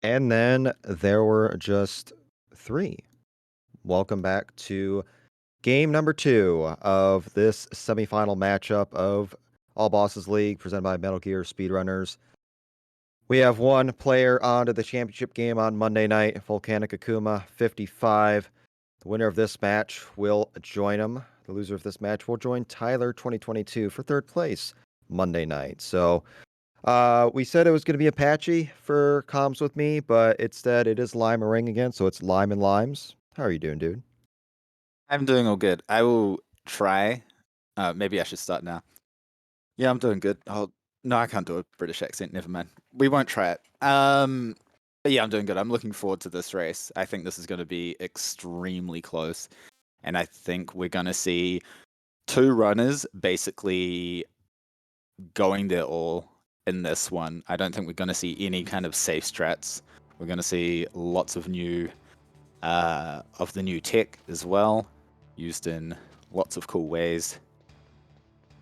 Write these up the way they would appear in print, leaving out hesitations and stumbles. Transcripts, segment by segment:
And then there were just 3. Welcome back to game number 2 of this semifinal matchup of All Bosses League presented by Metal Gear Speedrunners. We have one player on to the championship game on Monday night, Volcanic Akuma 55. The winner of this match will join him. The loser of this match will join Tyler 2022 for third place Monday night. So we said it was going to be Apache for comms with me, but instead it is Lime and Ring again, so it's Lime and Limes. How are you doing, dude? I'm doing all good. I will try. Maybe I should start now. Yeah, I'm doing good. Oh, no, I can't do a British accent. Never mind. We won't try it. But yeah, I'm doing good. I'm looking forward to this race. I think this is going to be extremely close, and I think we're going to see two runners basically going their all in this one. I don't think we're going to see any kind of safe strats. We're going to see lots of the new tech as well, used in lots of cool ways.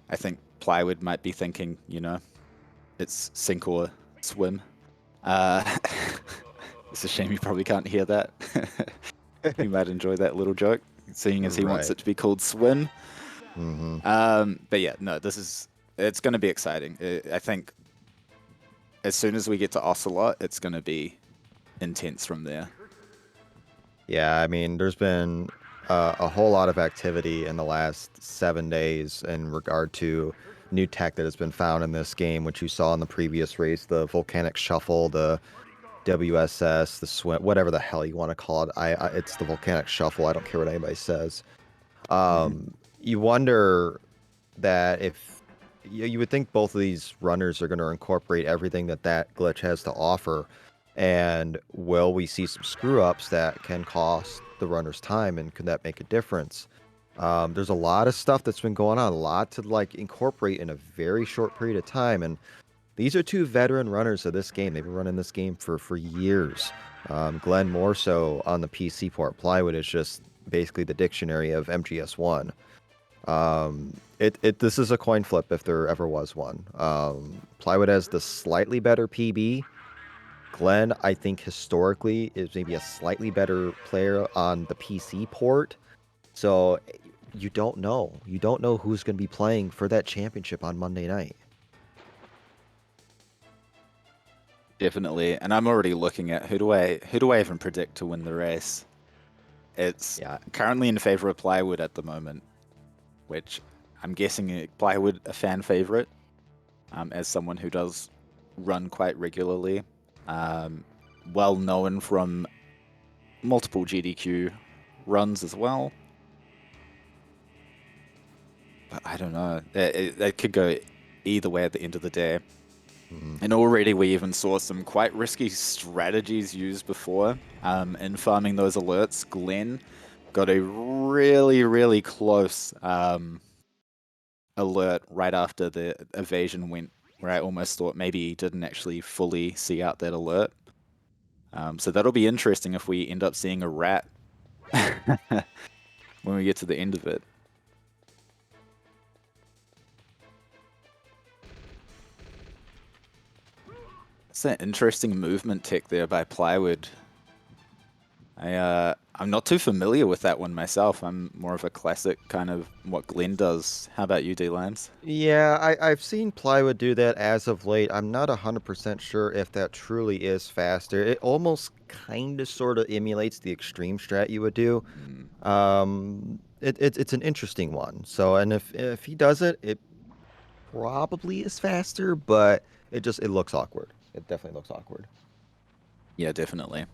I think Plywood might be thinking, it's sink or swim. Uh, it's a shame you probably can't hear that. He might enjoy that little joke, seeing as he wants Right. it to be called swim. Mm-hmm. But yeah, no, it's going to be exciting. I think as soon as we get to Ocelot, it's going to be intense from there. Yeah, I mean, there's been a whole lot of activity in the last 7 days in regard to new tech that has been found in this game, which you saw in the previous race, the Volcanic Shuffle, the WSS, the swim, whatever the hell you want to call it. It's the Volcanic Shuffle. I don't care what anybody says. Mm-hmm. You wonder that if you would think both of these runners are going to incorporate everything that that glitch has to offer, and will we see some screw ups that can cost the runner's time, and could that make a difference? There's a lot of stuff that's been going on, a lot to like incorporate in a very short period of time, and these are two veteran runners of this game. They've been running this game for years. Glenn more so on the PC port. Plywood is just basically the dictionary of MGS1. This is a coin flip if there ever was one. Plywood has the slightly better PB. Glenn, I think historically is maybe a slightly better player on the PC port. So you don't know. You don't know who's going to be playing for that championship on Monday night. Definitely, and I'm already looking at who do I even predict to win the race? It's Yeah, currently in favor of Plywood at the moment, which I'm guessing Plywood a fan favorite, as someone who does run quite regularly, um, well known from multiple GDQ runs as well. But I don't know, it could go either way at the end of the day. mhm. And already we even saw some quite risky strategies used before in farming those alerts. Glenn got a really, really close alert right after the evasion went, where I almost thought maybe he didn't actually fully see out that alert. So that'll be interesting if we end up seeing a rat when we get to the end of it. It's an interesting movement tech there by Plywood. I'm not too familiar with that one myself. I'm more of a classic kind of what Glenn does. How about you, D Limes? Yeah, I've seen Plywood do that as of late. I'm not 100% sure if that truly is faster. It almost kind of sort of emulates the extreme strat you would do. Mm, It's an interesting one. So, and if he does it, it probably is faster, but it looks awkward. It definitely looks awkward. yeah, definitely.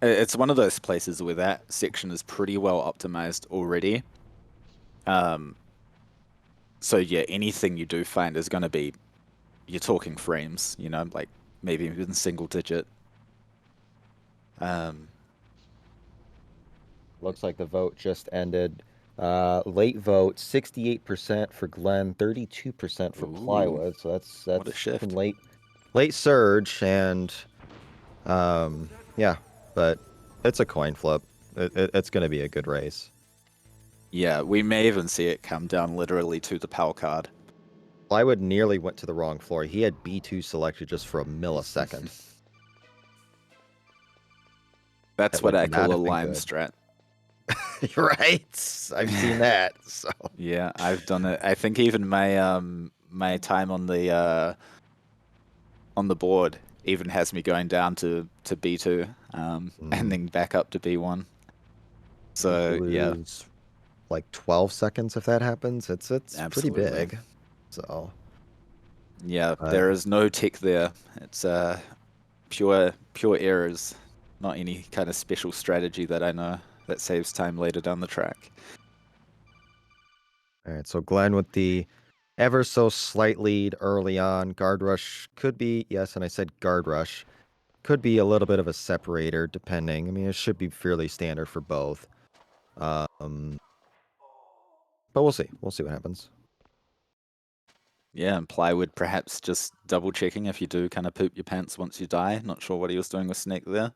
It's one of those places where that section is pretty well optimized already. Um, so yeah, anything you do find is going to be, you're talking frames, like maybe even single digit. Um, Looks like the vote just ended. Late vote, 68% for Glenn, 32% for ooh, Plywood. So what a that's some shift. late surge, and yeah, but it's a coin flip. It's going to be a good race. Yeah, we may even see it come down literally to the PAL card. Plywood nearly went to the wrong floor. He had B2 selected just for a millisecond. That's That what would I not call a have been lime good. strat. Right? I've seen that. So Yeah, I've done it. I think even my time on the board even has me going down to B2, and then back up to B1. you So yeah, lose like 12 seconds if that happens. It's pretty absolutely. big. So Yeah, there is no tick there. It's pure errors, not any kind of special strategy that I know that saves time later down the track. all right, so Glenn with the ever so slight lead early on. Guard rush could be, yes, and I said guard rush. Could be a little bit of a separator, depending. I mean, it should be fairly standard for both. Um, but we'll see. We'll see what happens. Yeah, and Plywood perhaps just double checking if you do kind of poop your pants once you die. Not sure what he was doing with Snake there.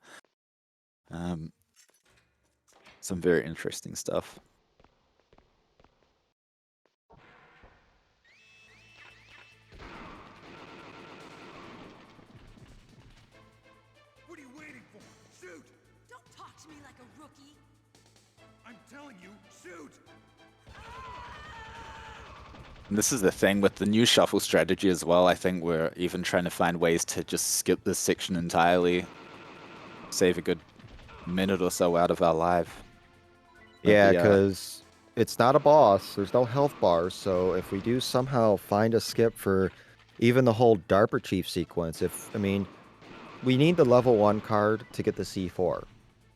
Some very interesting stuff. What are you waiting for? Shoot! Don't talk to me like a rookie. I'm telling you, shoot! And this is the thing with the new shuffle strategy as well. I think we're even trying to find ways to just skip this section entirely, save a good minute or so out of our life. Yeah, Maybe, because it's not a boss. There's no health bars. So if we do somehow find a skip for even the whole DARPA Chief sequence, I mean, we need the level 1 card to get the C4.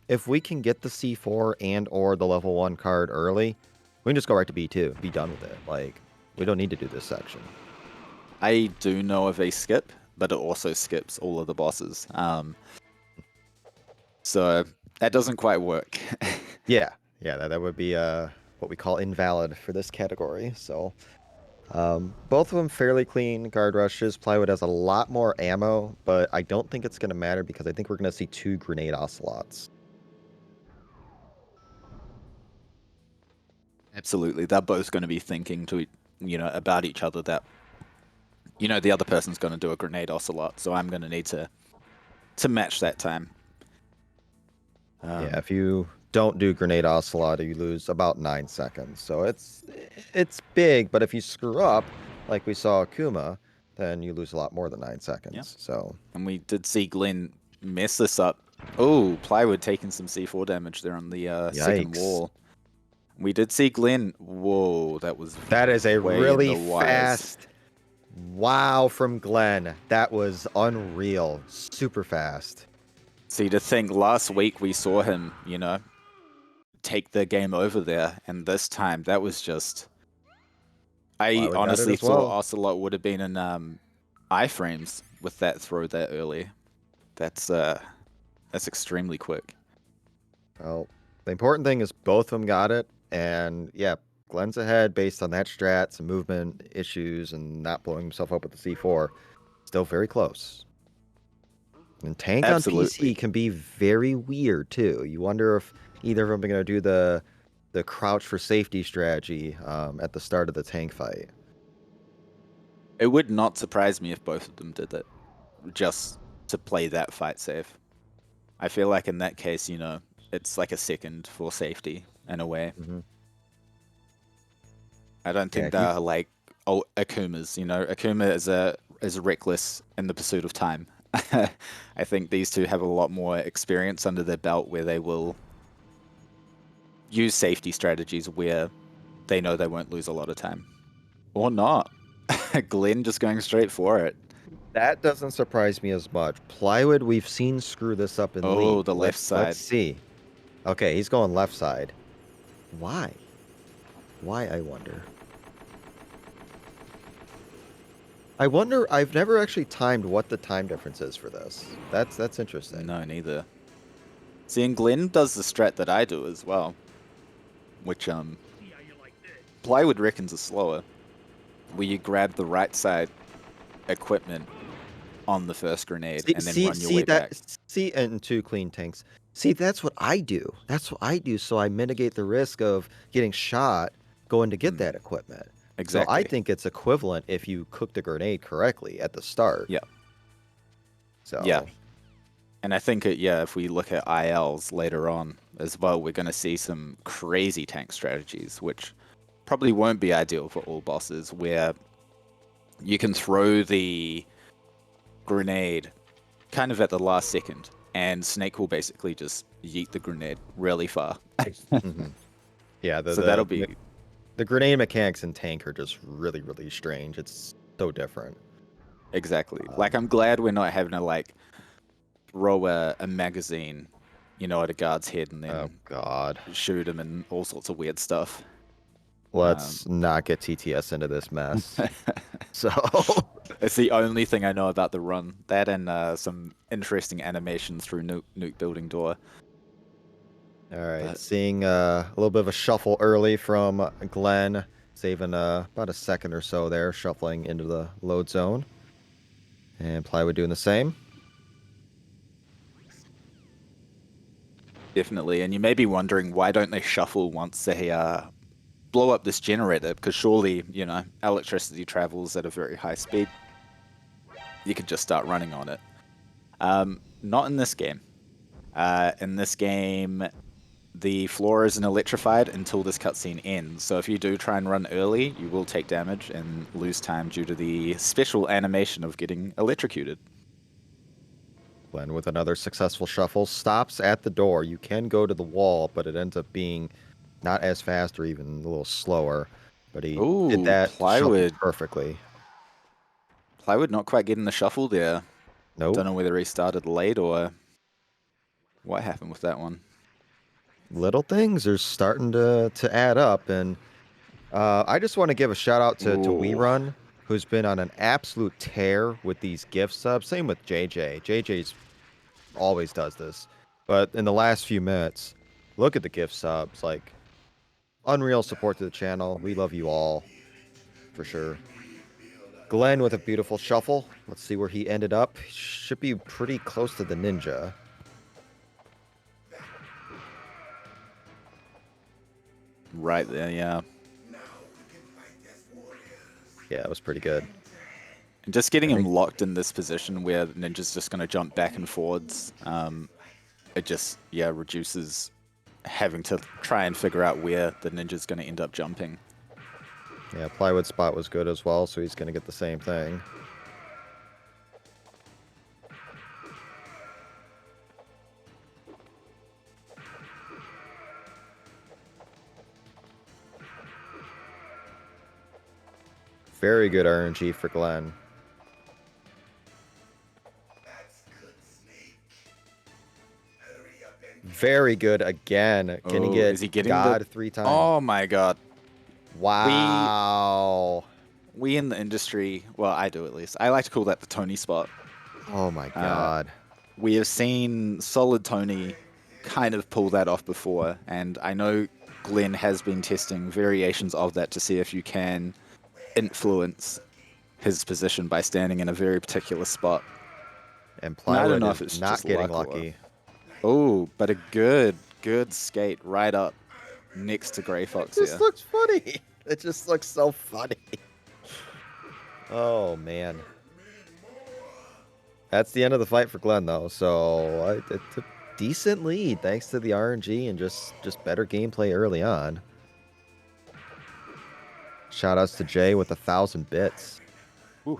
If we can get the C4 and or the level 1 card early, we can just go right to B2, be done with it. Like, we don't need to do this section. I do know of a skip, but it also skips all of the bosses. So that doesn't quite work. Yeah, that would be what we call invalid for this category. So both of them fairly clean guard rushes. Plywood has a lot more ammo, but I don't think it's going to matter because I think we're going to see 2 grenade ocelots. Absolutely, they're both going to be thinking about each other that the other person's going to do a grenade ocelot, so I'm going to need to match that time. Yeah, if you don't do grenade ocelot, you lose about 9 seconds. So it's big, but if you screw up, like we saw Akuma, then you lose a lot more than 9 Yeah, seconds. So and we did see Glenn mess this up. Oh, Plywood taking some C4 damage there on the second yikes. wall. We did see Glenn. Whoa, that was That is a way in really the wires. fast wow from Glenn. That was unreal. Super fast. See, to think last week we saw him, take the game over there, and this time that was just. I Plywood got it honestly as thought well. Ocelot would have been in iframes with that throw that early. That's extremely quick. Well, the important thing is both of them got it. And yeah, Glenn's ahead based on that strat, some movement issues, and not blowing himself up with the C4. Still very close. And tank on Absolutely. PC can be very weird too. You wonder if either of them are going to do the crouch for safety strategy at the start of the tank fight. It would not surprise me if both of them did it, just to play that fight safe. I feel like in that case, it's like a second for safety in a way. Mm-hmm. I don't Yeah, think they're like Akumas. Akuma is reckless in the pursuit of time. I think these two have a lot more experience under their belt where they will use safety strategies where they know they won't lose a lot of time. Or not. Glenn just going straight for it. that doesn't surprise me as much. Plywood, we've seen screw this up in Oh, League. the left Let's side. see. Okay, he's going left side. Why? Why, I wonder? I wonder, I've never actually timed what the time difference is for this. That's interesting. No, neither. See, and Glenn does the strat that I do as well, which Plywood reckons is slower, where you grab the right side equipment on the first grenade and then run your way back. See, and 2 clean tanks. See, that's what I do. That's what I do, so I mitigate the risk of getting shot going to get that equipment. So I Exactly. think it's equivalent if you cook the grenade correctly at the start. Yeah. So Yeah. And I think, if we look at ILs later on as well, we're going to see some crazy tank strategies, which probably won't be ideal for all bosses, where you can throw the grenade kind of at the last second, and Snake will basically just yeet the grenade really far. Mhm. Yeah, So that'll be the grenade mechanics in tank are just really, really strange. It's so different. exactly. Like, I'm glad we're not having to like throw a magazine, at a guard's head and Oh then God. shoot him and all sorts of weird stuff. Let's not get TTS into this mess. So, It's the only thing I know about the run. That and some interesting animations through nuke building door. all right, But seeing a little bit of a shuffle early from Glenn, saving about a second or so there, shuffling into the load zone. And Plywood doing the same. definitely, and you may be wondering, why don't they shuffle once they blow up this generator? Because surely, electricity travels at a very high speed. You could just start running on it. Not in this game. In this game, the floor isn't electrified until this cutscene ends. So if you do try and run early, you will take damage and lose time due to the special animation of getting electrocuted. Glenn with another successful shuffle stops at the door. You can go to the wall, but it ends up being not as fast or even a little slower. But he did Ooh, that shuffle plywood. perfectly. Plywood not quite getting the shuffle there. Nope. Don't know whether he started late or what happened with that one. Little things are starting to add up, and I just want to give a shout out to Ooh. WeRun, who's been on an absolute tear with these gift subs. Same with JJ. JJ's always does this, but in the last few minutes, look at the gift subs. Like, unreal support to the channel. We love you all, for sure. Glenn with a beautiful shuffle. Let's see where he ended up. Should be pretty close to the ninja. Right there, yeah. Yeah, it was pretty good. And just getting I him think locked in this position where Ninja's just going to jump back and forwards, it just, reduces having to try and figure out where the Ninja's going to end up jumping. Yeah, Plywood spot was good as well, so he's going to get the same thing. Very good RNG for Glenn. Very good again. Can he Oh, get is he getting God the... 3 times? Oh my god. Wow. We in the industry, well, I do at least, I like to call that the Tony spot. Oh my god. We have seen Solid Tony kind of pull that off before, and I know Glenn has been testing variations of that to see if you can influence his position by standing in a very particular spot. And And I don't Plywood know is if it's not just getting luck or... lucky. Oh, but a good skate right up next to Grey It Fox just here. looks funny. It just looks so funny. Oh, man. That's the end of the fight for Glenn, though. So it's a decent lead thanks to the RNG and just better gameplay early on. Shoutouts to Jay with 1,000 bits. Ooh.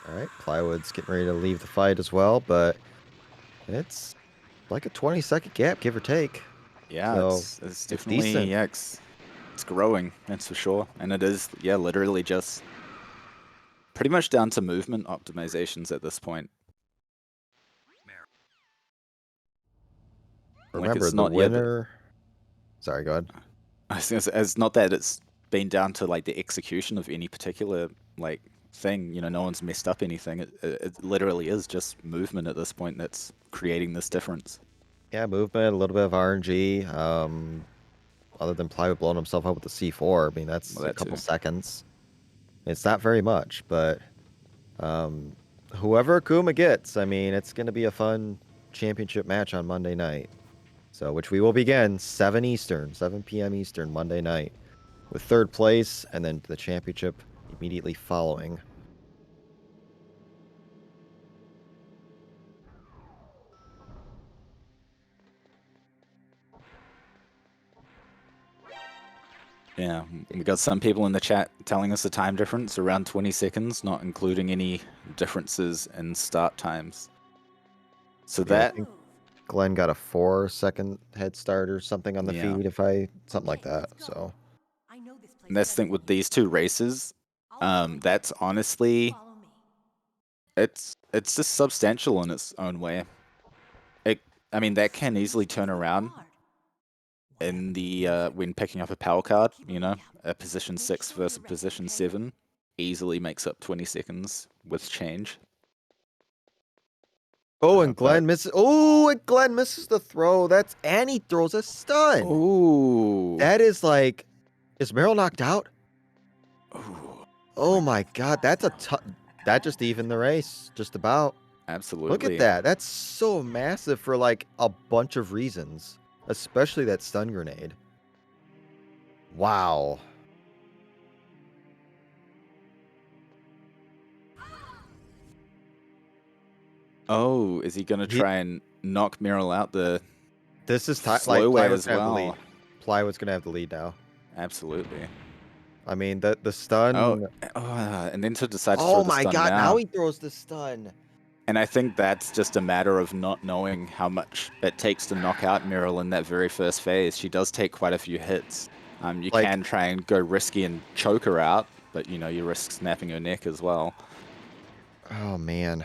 All right, Plywood's getting ready to leave the fight as well, but it's like a 20-second gap, give or take. Yeah, So it's it's definitely, decent. it's growing, that's for sure. And it is, literally just pretty much down to movement optimizations at this point. Like, Remember, it's the not, winner... Sorry, go ahead. I was gonna say, it's not that it's been down to like the execution of any particular like thing. No one's messed up anything. It literally is just movement at this point that's creating this difference. Yeah, movement, a little bit of RNG. Other than Plywood blowing himself up with the C4, I mean, that's Well, a that couple too. seconds. It's not very much, but whoever Akuma gets, I mean, it's going to be a fun championship match on Monday night. So, which we will begin 7 Eastern, 7 p.m. Eastern, Monday night. with third place, and then the championship immediately following. Yeah, we got some people in the chat telling us the time difference around 20 seconds, not including any differences in start times. So Yeah, I that, think Glenn got a 4-second head start or something on the Yeah. feed, something like Okay, that. let's go. So I know this place and that's the thing better with than you these do. two races, I'll go. that's honestly, Follow me. it's just substantial in its own way. I mean, that can easily turn around Hard. in the when picking up a power card. Keep You an know, eye out. a position Make 6 sure versus you're ready, position okay? 7 easily makes up 20 seconds with change. oh, and But Glenn misses. Oh, and Glenn misses the throw. And he throws a stun. ooh, That is like, is Meryl knocked out? ooh, Oh my God, that's a tough. That just evened the race, just about. absolutely. Look at that. That's so massive for like a bunch of reasons, especially that stun grenade. Wow. Oh, is he gonna He- try and knock Meryl out the This is slow way Plywood's as gonna have the lead. well? Plywood's gonna have the lead now. Absolutely. I mean, the stun. And then to decide to throw Oh the my stun God! Now now. he throws the stun. And I think that's just a matter of not knowing how much it takes to knock out Meryl in that very first phase. She does take quite a few hits. You Like- can try and go risky and choke her out, but you know, you risk snapping her neck as well. Oh man.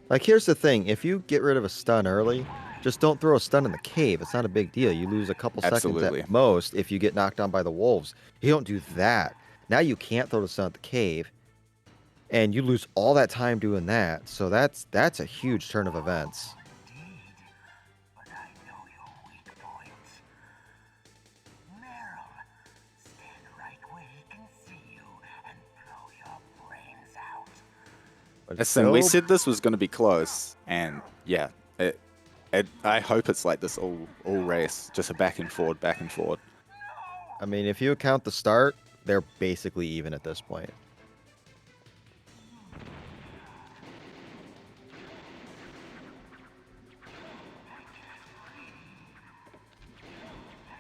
Like, here's the thing: if you get rid of a stun early, just don't throw a stun in the cave. It's not a big deal. You lose a couple seconds Absolutely. at most if you get knocked down by the wolves. You don't do that. Now you can't throw the stun at the cave, and you lose all that time doing that. So that's a huge turn of events. But I know your weak points. Meryl, stand right where he can see you and blow your brains out. But Listen, we still, said this was going to be close, and yeah, I hope it's like this all race, just a back and forward, back and forward. I mean, if you count the start, they're basically even at this point.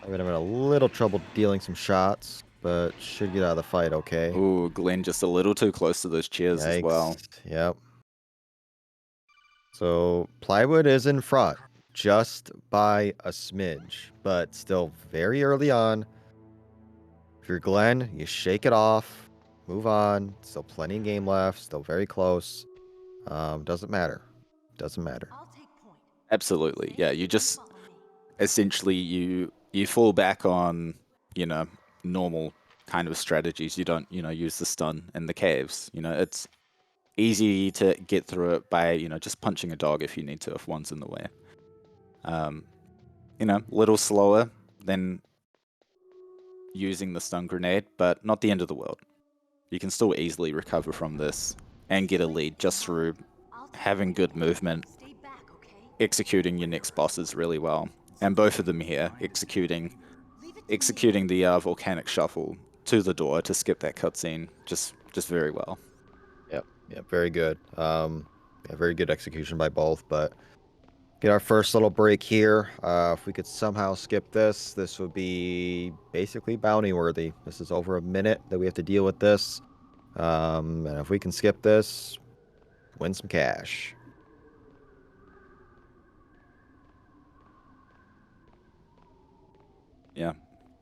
I've been having a little trouble dealing some shots, but should get out of the fight okay. Ooh, Glenn just a little too close to those chairs as well. Yep. So Plywood is in front just by a smidge, but still very early on. If you're Glenn, you shake it off, move on. Still plenty of game left, still very close. Doesn't matter. Doesn't matter. I'll take point. Absolutely, yeah. You just Follow me. essentially you fall back on, you know, normal kind of strategies. You don't, you know, use the stun in the caves. You know, it's easy to get through it by, you know, just punching a dog if you need to, if one's in the way. You know, a little slower than using the stun grenade, but not the end of the world. You can still easily recover from this and get a lead just through I'll take having point. good movement, Stay back, okay? executing your next bosses really well. And both of them here executing Leave it to me. the volcanic shuffle to the door to skip that cutscene just very well. Yep, very good. Yeah, very good execution by both, but get our first little break here. If we could somehow skip this, this would be basically bounty worthy. This is over a minute that we have to deal with this. And if we can skip this, win some cash. Yeah.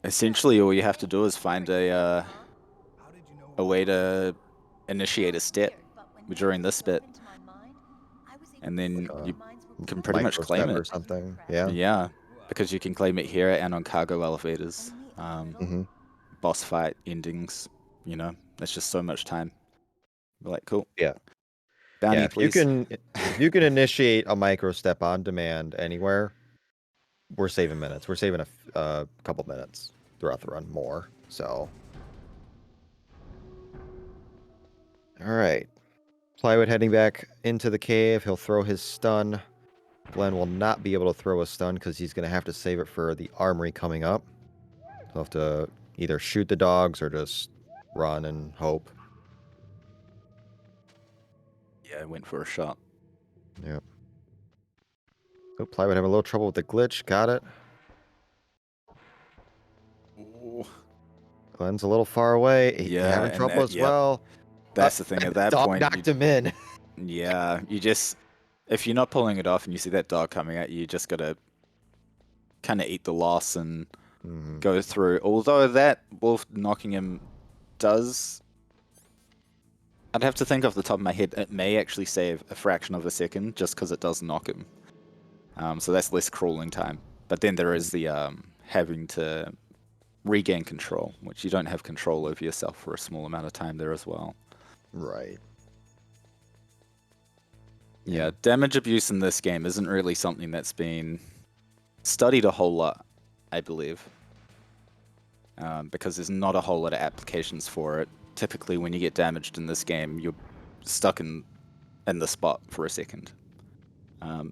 Essentially, all you have to do is find a way to initiate a step during this bit, and then you can pretty much Micro claim step it. or something. Yeah. Yeah, because you can claim it here and on cargo elevators. Mm-hmm. Boss fight endings. You know, that's just so much time. We're like, cool. Yeah. Bounty, Yeah. If you please. can initiate a micro step on demand anywhere, we're saving minutes. We're saving a couple minutes throughout the run more. So. All right. Plywood heading back into the cave. He'll throw his stun. Glenn will not be able to throw a stun because he's going to have to save it for the armory coming up. He'll have to either shoot the dogs or just run and hope. Yeah, I went for a shot. Yep. Oh, Plywood having a little trouble with the glitch. Got it. Ooh. Glenn's a little far away. He Yeah, having and trouble that, as yep. well. That's the thing. At that dog point, knocked him in. yeah, you just, if you're not pulling it off and you see that dog coming at you, you just gotta kind of eat the loss and Mhm. go through. Although that wolf knocking him does, I'd have to think off the top of my head, it may actually save a fraction of a second just because it does knock him. So that's less crawling time. But then there is the having to regain control, which you don't have control over yourself for a small amount of time there as well. Right. Yeah, damage abuse in this game isn't really something that's been studied a whole lot, I believe. Because there's not a whole lot of applications for it. Typically, when you get damaged in this game, you're stuck in the spot for a second.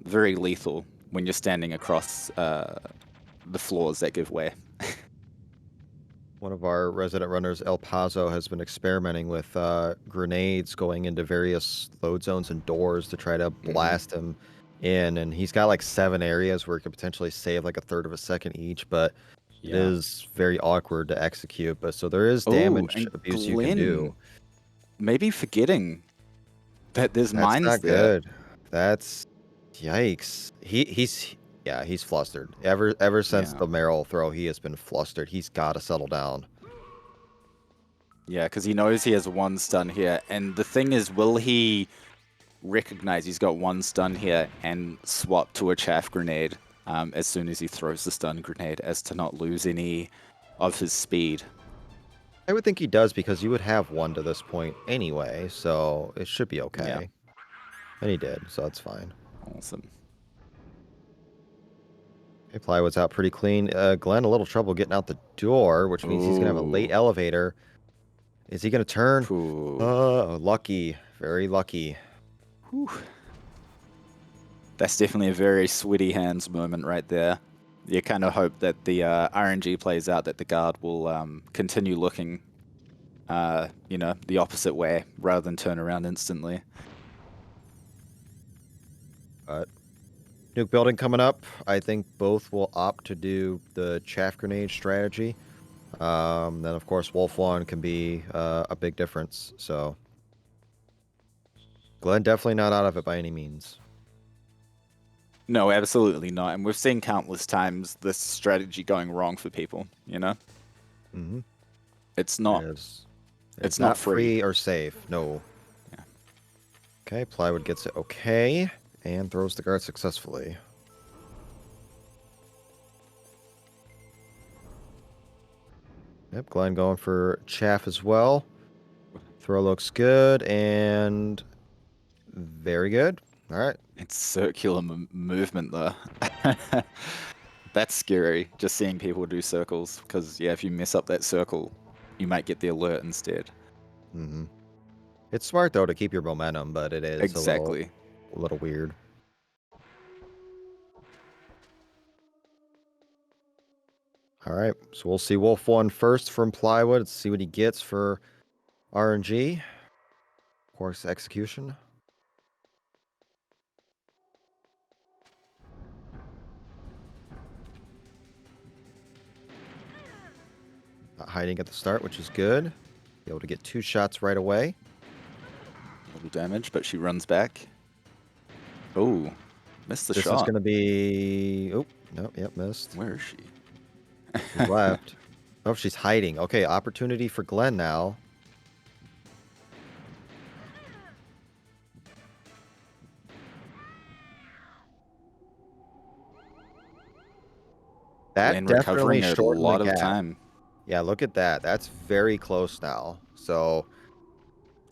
Very lethal when you're standing across the floors that give way. One of our resident runners, El Paso, has been experimenting with grenades going into various load zones and doors to try to blast him in. And he's got like 7 areas where he could potentially save like a third of a second each, but it Yeah. is very awkward to execute. But so there is Oh, damage and abuse you can do. maybe forgetting that there's That's mines not there. good. That's yikes. He's flustered. Ever since Yeah. the Merrill throw, he has been flustered. He's got to settle down. Yeah, because he knows he has 1 stun here. And the thing is, will he recognize he's got 1 stun here and swap to a chaff grenade as soon as he throws the stun grenade, as to not lose any of his speed? I would think he does because you would have 1 to this point anyway, so it should be okay. Yeah. And he did, so that's fine. Awesome. Okay, Plywood's out pretty clean. Glenn, a little trouble getting out the door, which means he's going to have a late Ooh. elevator. Is he going to turn? Ooh. Lucky. Very lucky. Whew. That's definitely a very sweaty hands moment right there. You kind of hope that the RNG plays out, that the guard will continue looking, the opposite way rather than turn around instantly. But nuke building coming up. I think both will opt to do the chaff grenade strategy. Then, of course, Wolf 1 can be a big difference. So Glenn definitely not out of it by any means. No, absolutely not. And we've seen countless times this strategy going wrong for people, Mm-hmm. It's not. It's not not free. free or safe. No. Yeah. Okay, Plywood gets it okay and throws the guard successfully. Yep, Glenn going for chaff as well. Throw looks good and very good. All right. It's circular movement, though. That's scary, just seeing people do circles. Because, yeah, if you mess up that circle, you might get the alert instead. Mm-hmm. It's smart, though, to keep your momentum, but it is Exactly. a little weird. All right, so we'll see Wolf 1 first from Plywood. Let's see what he gets for RNG. Of course, execution. Not hiding at the start, which is good. Be able to get 2 shots right away. Little damage, but she runs back. Oh, missed the This shot. is going to be... Oh, no, yep, missed. Where is she? She's left. Oh, she's hiding. Okay, opportunity for Glenn now. That Glenn definitely recovering a shortened the lot of gap. time. Yeah, look at that. That's very close now. So,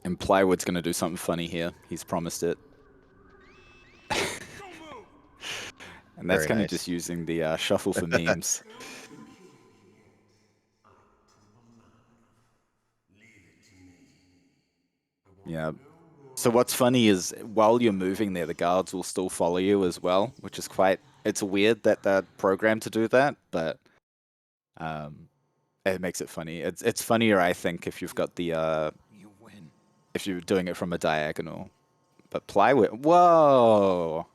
And Plywood's going to do something funny here. He's promised it. And that's very kind of nice. just using the shuffle for memes. Yeah. So what's funny is while you're moving there, the guards will still follow you as well, which is it's weird that they're programmed to do that, but It makes it funny. It's funnier, I think, if you've got the You win. if you're doing it from a diagonal. But plywood, whoa!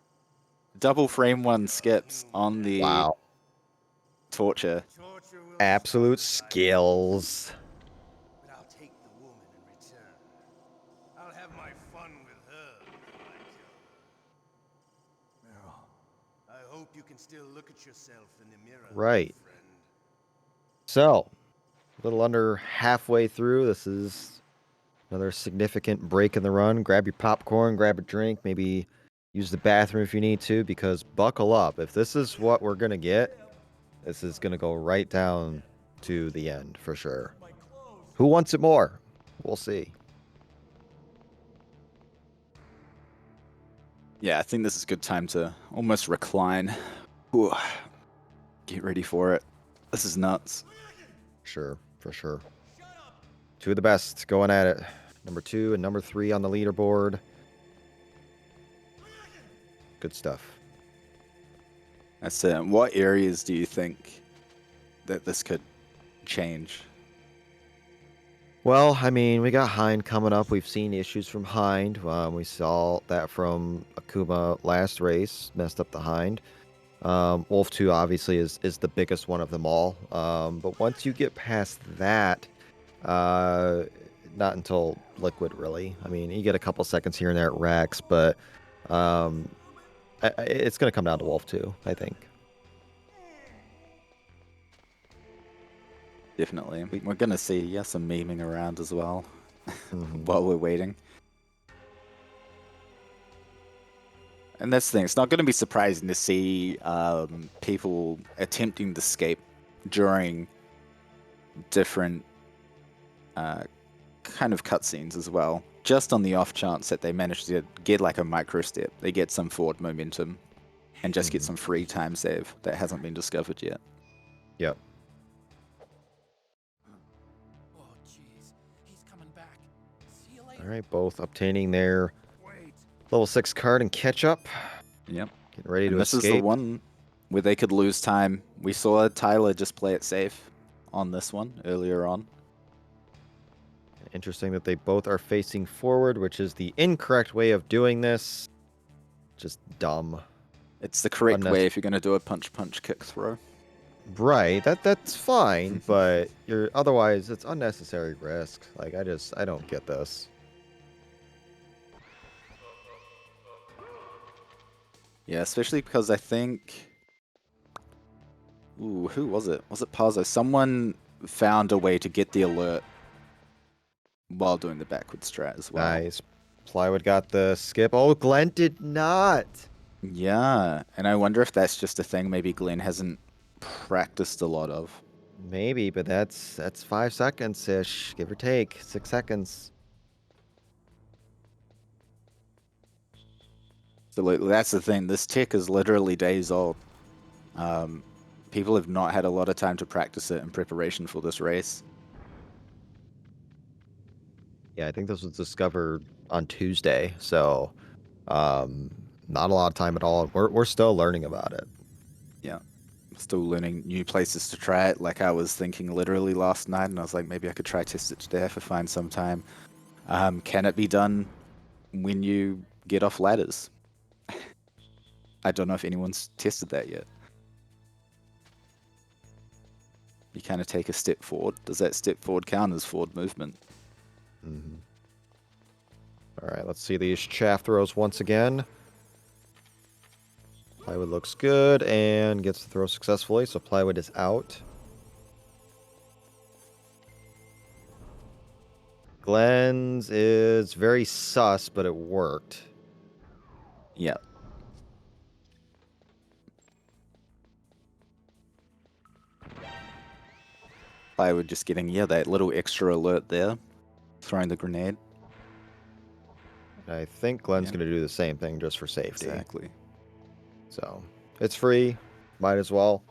Double frame one skips on the Wow. torture. Torture will Absolute start, skills. but I'll take the woman in return. I'll have my fun with her before I kill her. Meryl, I hope you can still look at yourself in the mirror, Right. friend. So, a little under halfway through. This is another significant break in the run. Grab your popcorn, grab a drink, maybe use the bathroom if you need to, because buckle up. If this is what we're going to get, this is going to go right down to the end for sure. Who wants it more? We'll see. Yeah, I think this is a good time to almost recline. Ooh, get ready for it. This is nuts. Sure, for sure. Two of the best going at it. Number 2 and number 3 on the leaderboard. Good stuff. That's it. What areas do you think that this could change? Well, I mean, we got Hind coming up. We've seen issues from Hind. We saw that from Akuma last race, messed up the Hind. Wolf 2 obviously is the biggest one of them all. But once you get past that, not until Liquid, really. I mean, you get a couple seconds here and there at Rex, but it's going to come down to Wolf 2, I think. Definitely. We're going to see some memeing around as well Mhm. while we're waiting. And that's the thing. It's not going to be surprising to see people attempting to escape during different kind of cutscenes as well. Just on the off chance that they manage to get like a micro step, they get some forward momentum and just get some free time save that hasn't been discovered yet. Yep. Oh, jeez. He's coming back. See you later. All right, both obtaining their Wait. level 6 card and catch up. Yep. Getting ready And to this is the escape. one where they could lose time. We saw Tyler just play it safe on this one earlier on. Interesting that they both are facing forward, which is the incorrect way of doing this. Just dumb. It's the correct way if you're going to do a punch kick throw. Right, that's fine, but you're otherwise it's unnecessary risk. Like I don't get this. Yeah, especially because I think... Ooh, who was it? Was it Pazzo? Someone found a way to get the alert while doing the backward strat as well. Nice. Plywood got the skip. Oh, Glenn did not. Yeah, and I wonder if that's just a thing maybe Glenn hasn't practiced a lot of. Maybe, but that's 5 seconds ish, give or take 6 seconds. So that's the thing. This tech is literally days old. People have not had a lot of time to practice it in preparation for this race. Yeah, I think this was discovered on Tuesday, so not a lot of time at all. We're still learning about it. Yeah. Still learning new places to try it. Like I was thinking literally last night, and I was like, maybe I could try test it today if I find some time. Can it be done when you get off ladders? I don't know if anyone's tested that yet. You kind of take a step forward. Does that step forward count as forward movement? Mm-hmm. All right, let's see these chaff throws once again. Plywood looks good and gets the throw successfully, so Plywood is out. Glenn's is very sus, but it worked. Yeah. Plywood just getting, that little extra alert there. Throwing the grenade. I think Glenn's Yeah. going to do the same thing just for safety. Exactly. So, it's free. Might as well.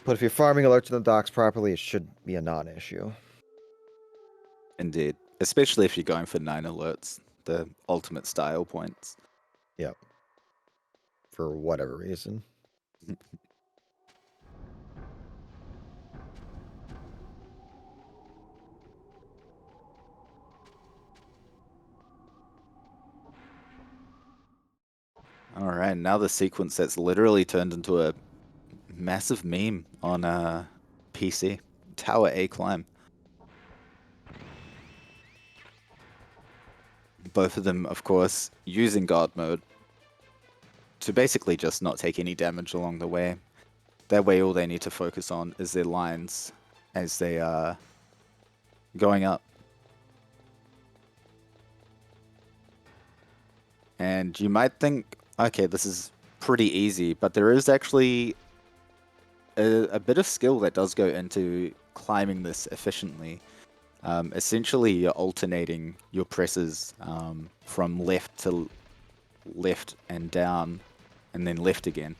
But if you're farming alerts in the docks properly, it should be a non-issue. Indeed. Especially if you're going for 9 alerts. The ultimate style points. Yep. For whatever reason. and now the sequence that's literally turned into a massive meme on PC. Tower A climb. Both of them, of course, using guard mode to basically just not take any damage along the way. That way all they need to focus on is their lines as they are going up. And you might think, okay, this is pretty easy, but there is actually a bit of skill that does go into climbing this efficiently. Essentially, you're alternating your presses from left to left and down, and then left again.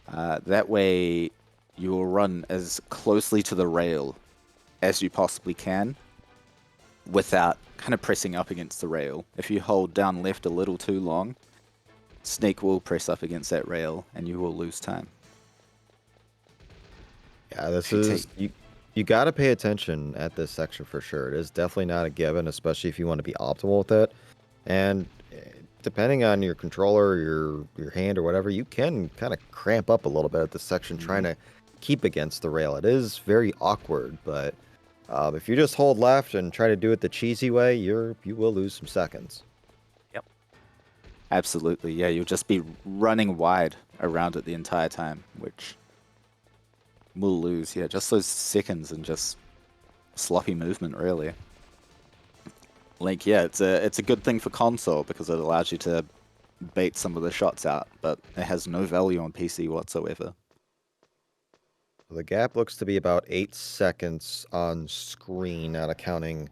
That way, you will run as closely to the rail as you possibly can without kind of pressing up against the rail. If you hold down left a little too long, Snake will press up against that rail and you will lose time. Yeah, this is you got to pay attention at this section for sure. It is definitely not a given, especially if you want to be optimal with it. And depending on your controller, your hand or whatever, you can kind of cramp up a little bit at this section trying to keep against the rail. It is very awkward, but if you just hold left and try to do it the cheesy way, you will lose some seconds. Yep. Absolutely, yeah. You'll just be running wide around it the entire time, which will lose, yeah, just those seconds and just sloppy movement, really. Like, yeah, it's a good thing for console because it allows you to bait some of the shots out, but it has no value on PC whatsoever. The gap looks to be about 8 seconds on screen, not accounting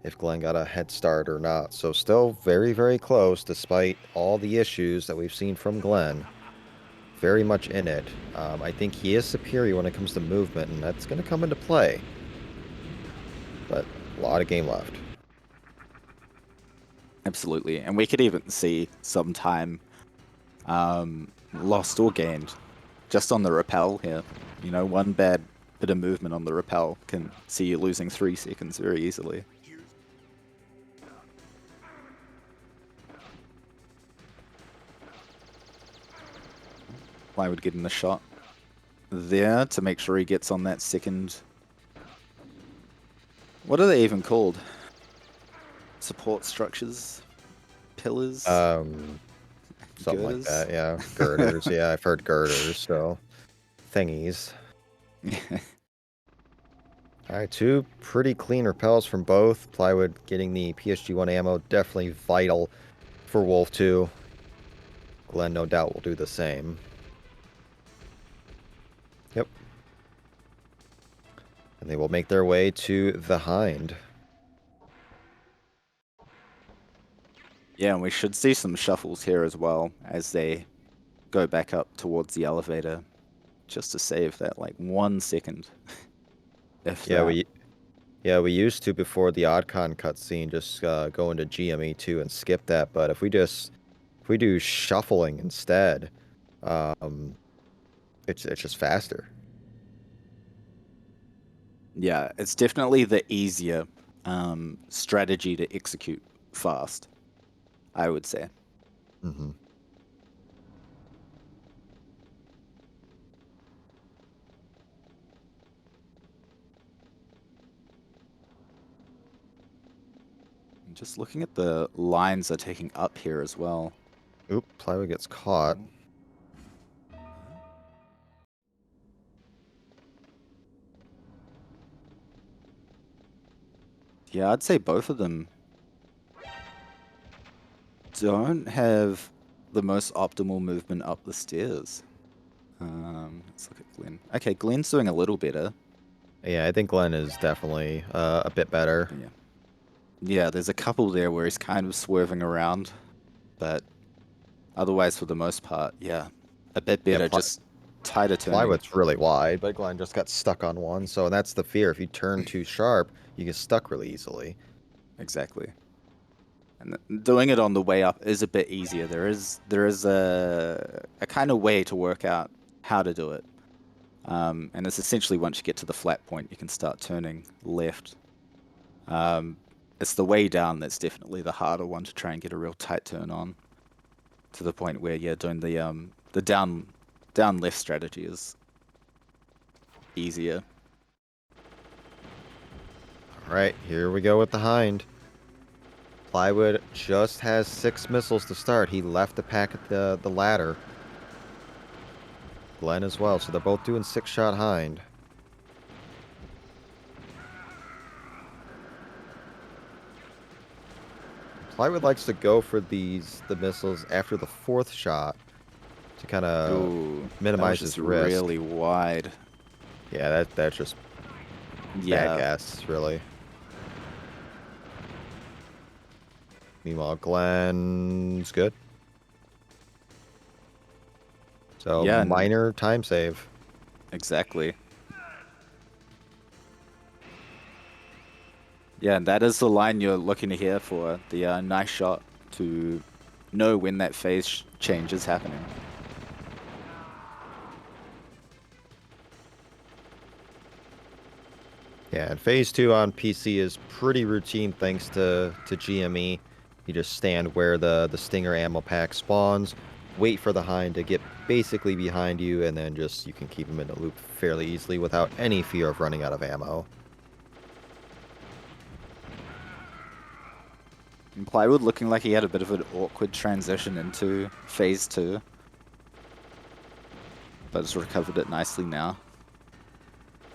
if Glenn got a head start or not. So still very, very close despite all the issues that we've seen from Glenn. Very much in it. I think he is superior when it comes to movement, and that's going to come into play. But a lot of game left. Absolutely, and we could even see some time lost or gained just on the rappel here. You know, one bad bit of movement on the rappel can see you losing 3 seconds very easily. Plywood getting the shot there to make sure he gets on that second. What are they even called? Support structures? Pillars? Something Girders? like that, yeah. Girders, yeah, I've heard girders, so thingies. Alright, 2 pretty clean repels from both. Plywood getting the PSG-1 ammo, definitely vital for Wolf 2. Glenn, no doubt, will do the same. Yep. And they will make their way to the Hind. Yeah, and we should see some shuffles here as well as they go back up towards the elevator just to save that like 1 second. If Yeah, that. we used to before the Oddcon cutscene just go into GME2 and skip that, but if we do shuffling instead, it's just faster. Yeah, it's definitely the easier strategy to execute fast, I would say. Mm-hmm. Just looking at the lines they're taking up here as well. Oop, Plywood gets caught. Yeah, I'd say both of them don't have the most optimal movement up the stairs. Let's look at Glenn. Okay, Glenn's doing a little better. Yeah, I think Glenn is definitely a bit better. Yeah. Yeah, there's a couple there where he's kind of swerving around, but otherwise, for the most part, yeah, a bit better, just tighter turning. Plywood's really wide, but Glenn just got stuck on one, so that's the fear. If you turn too sharp, you get stuck really easily. Exactly. And doing it on the way up is a bit easier. There is a kind of way to work out how to do it. And it's essentially once you get to the flat point, you can start turning left. It's the way down that's definitely the harder one to try and get a real tight turn on. to the point where doing the down left strategy is easier. All right, here we go with the Hind. Plywood just has 6 missiles to start. He left the pack at the ladder. Glenn as well, so they're both doing 6-shot Hind. Plywood likes to go for the missiles after the 4th shot to kind of minimize his risk. Really wide. Yeah, that's just bad guess, really. Meanwhile, Glenn's good. So Yeah, minor time save. Exactly. Yeah, and that is the line you're looking to hear for the nice shot to know when that phase change is happening. Yeah, and phase 2 on PC is pretty routine thanks to GME. You just stand where the Stinger ammo pack spawns, wait for the Hind to get basically behind you, and then just you can keep him in the loop fairly easily without any fear of running out of ammo. And Plywood looking like he had a bit of an awkward transition into phase 2. But has recovered it nicely now.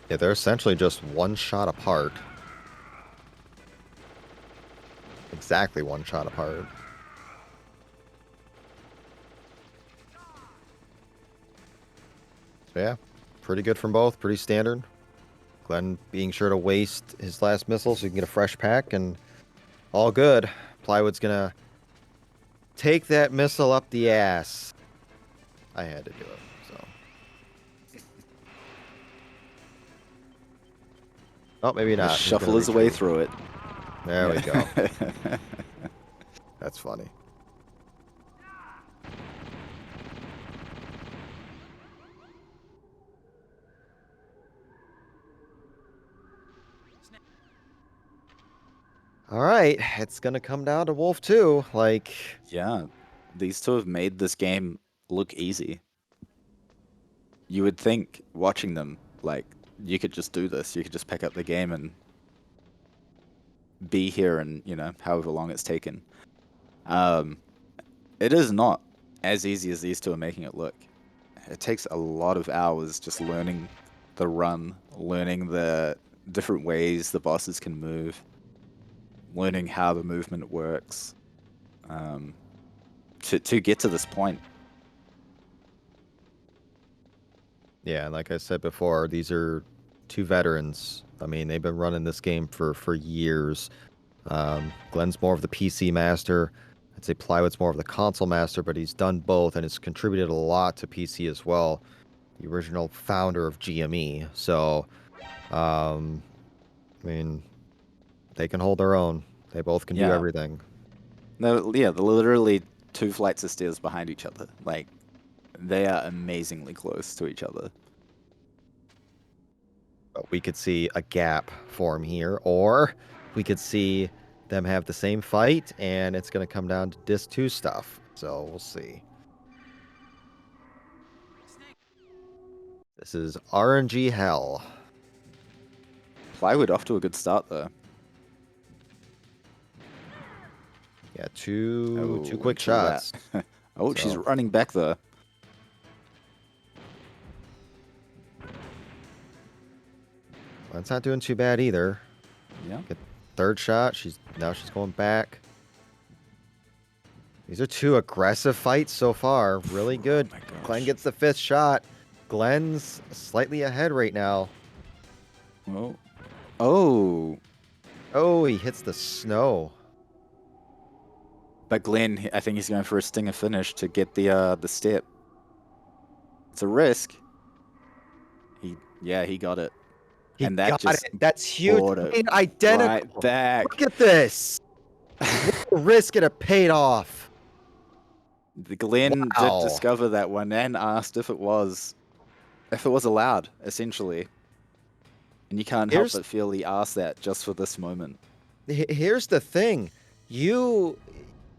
Yeah, they're essentially just 1 shot apart. Exactly 1 shot apart. So yeah, pretty good from both, pretty standard. Glenn being sure to waste his last missile so he can get a fresh pack, and all good. Plywood's gonna take that missile up the ass. I had to do it, so. Oh, maybe not. Just He's gonna shuffle his way retreat. through it. There we go. That's funny. All right, it's gonna come down to Wolf 2. Like, Yeah, these two have made this game look easy. You would think, watching them, like, you could just do this. You could just pick up the game and be here in, however long it's taken. It is not as easy as these two are making it look. It takes a lot of hours just learning the run, learning the different ways the bosses can move, learning how the movement works, to get to this point. yeah, and like I said before, these are 2 veterans. I mean, they've been running this game for years. Glenn's more of the PC master. I'd say Plywood's more of the console master, but he's done both and has contributed a lot to PC as well. The original founder of GME. So, I mean, they can hold their own. They both can do Yeah. everything. No, yeah, they're literally 2 flights of stairs behind each other. Like, they are amazingly close to each other. But we could see a gap form here, or we could see them have the same fight, and it's going to come down to Disc 2 stuff. So we'll see. This is RNG hell. Plywood off to a good start, though. Yeah, two Oh, quick true that. shots. Oh, she's So- running back, though. That's not doing too bad either. Yeah. Third shot. Now she's going back. These are 2 aggressive fights so far. Really good. Oh my gosh. Glenn gets the 5th shot. Glenn's slightly ahead right now. Oh. Oh. Oh, he hits the snow. But Glenn, I think he's going for a stinger finish to get the step. It's a risk. He got it. He And that got just it. That's huge. brought it I mean, identical. right back. Look at this. Risk it paid off. The Glenn Wow. did discover that one and asked if it was allowed, essentially. And you can't help Here's- but feel he asked that just for this moment. Here's the thing.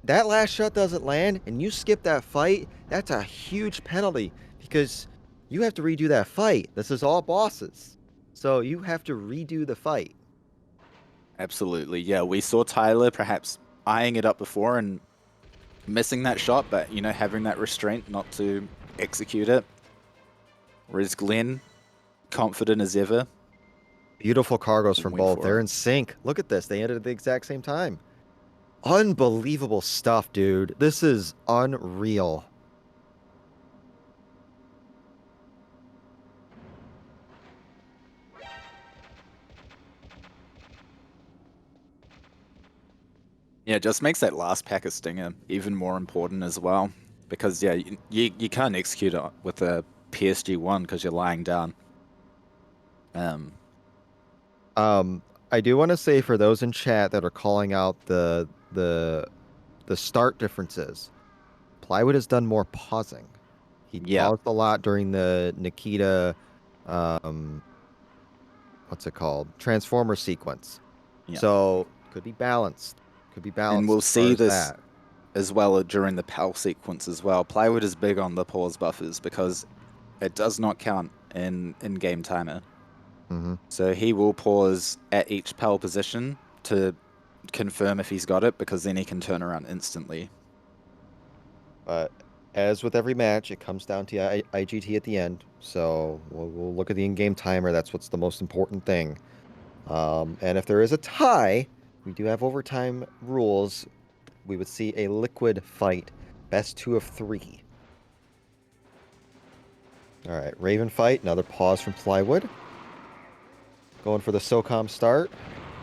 that last shot doesn't land and you skip that fight, that's a huge penalty because you have to redo that fight. This is all bosses. So you have to redo the fight. Absolutely. Yeah, we saw Tyler perhaps eyeing it up before and missing that shot, but you know, having that restraint not to execute it. Whereas Glenn, confident as ever. Beautiful cargos from Wait both. for They're it. in sync. Look at this. They ended at the exact same time. Unbelievable stuff, dude. This is unreal. Yeah, it just makes that last pack of Stinger even more important as well. Because, yeah, you can't execute it with a PSG1 because you're lying down. I do want to say for those in chat that are calling out the start differences, Plywood has done more pausing. He Yeah. paused a lot during the Nikita, um, what's it called? Transformer sequence. Yeah. So could be balanced. Could be And balanced we'll as far see as this that. as well during the PAL sequence as well. Plywood is big on the pause buffers because it does not count in in-game timer. Mm-hmm. So he will pause at each PAL position to confirm if he's got it, because then he can turn around instantly. But as with every match, it comes down to IGT at the end. So we'll look at the in-game timer. That's what's the most important thing. And if there is a tie, we do have overtime rules. We would see a liquid fight, best 2 of 3. All right, Raven fight, another pause from Plywood. Going for the SOCOM start,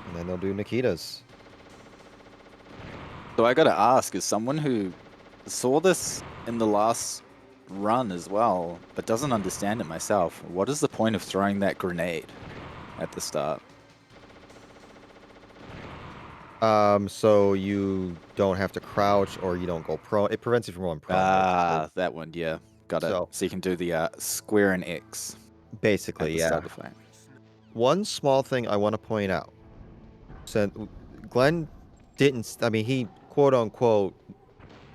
and then they'll do Nikita's. So I gotta ask, as someone who saw this in the last run as well, but doesn't understand it myself, what is the point of throwing that grenade at the start? So you don't have to crouch or you don't go prone. It prevents you from going prone, Ah, that one, yeah. Got it. So So you can do the square and X at basically, the yeah. start of the fight. One small thing I want to point out. So Glenn didn't, I mean, he quote unquote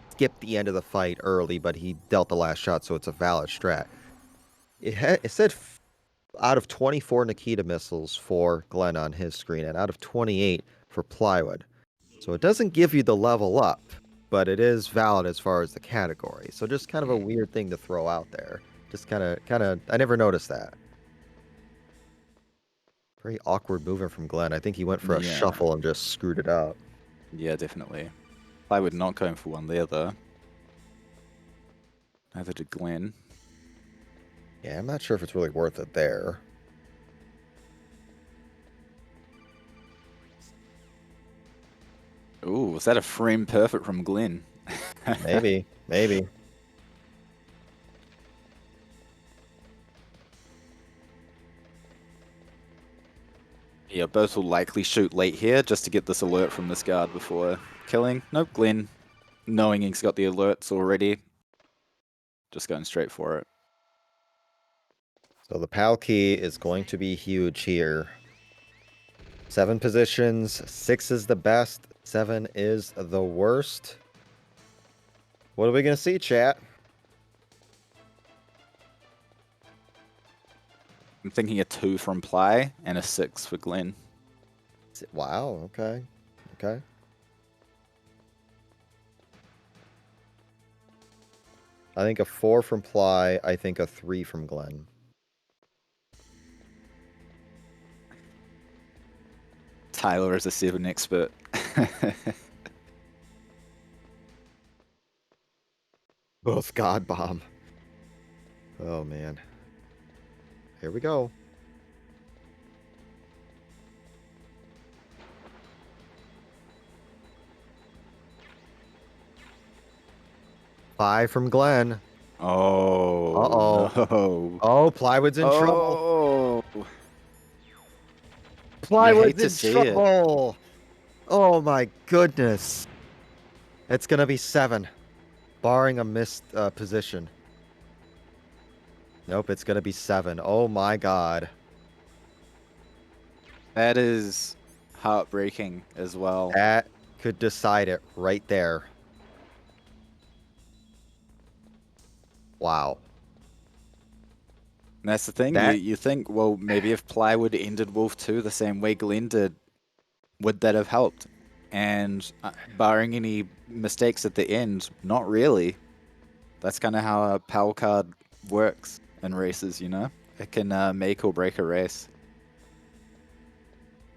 skipped the end of the fight early, but he dealt the last shot, so it's a valid strat. It said out of 24 Nikita missiles for Glenn on his screen, and out of 28 for Plywood. So it doesn't give you the level up, but it is valid as far as the category. So just kind of a weird thing to throw out there. Just kind of, I never noticed that. Very awkward movement from Glenn. I think he went for a Yeah. shuffle and just screwed it up. Yeah, definitely. Plywood not going for one there, though. Neither did Glenn. Yeah, I'm not sure if it's really worth it there. Ooh, was that a frame perfect from Glenn? Maybe, maybe. Yeah, both will likely shoot late here just to get this alert from this guard before killing. Nope, Glenn, knowing he's got the alerts already, just going straight for it. So the PAL key is going to be huge here. 7 positions, 6 is the best, 7 is the worst. What are we going to see, chat? I'm thinking a 2 from Ply and a 6 for Glenn. Wow, okay. Okay. I think a 4 from Ply, I think a 3 from Glenn. Tyler is a 7 expert. Both God Bomb. Oh, man. Here we go. Five from Glenn. Oh, Uh-oh. no. Oh, Plywood's in trouble. Oh, Plywood's to in see it. trouble. Oh, my goodness. It's going to be 7, barring a missed position. Nope, it's going to be 7. Oh, my God. That is heartbreaking as well. That could decide it right there. Wow. And that's the thing. That You think, well, maybe if Plywood ended Wolf 2 the same way Glenn did, would that have helped? And barring any mistakes at the end, not really. That's kind of how a PAL card works in races, you know? It can make or break a race.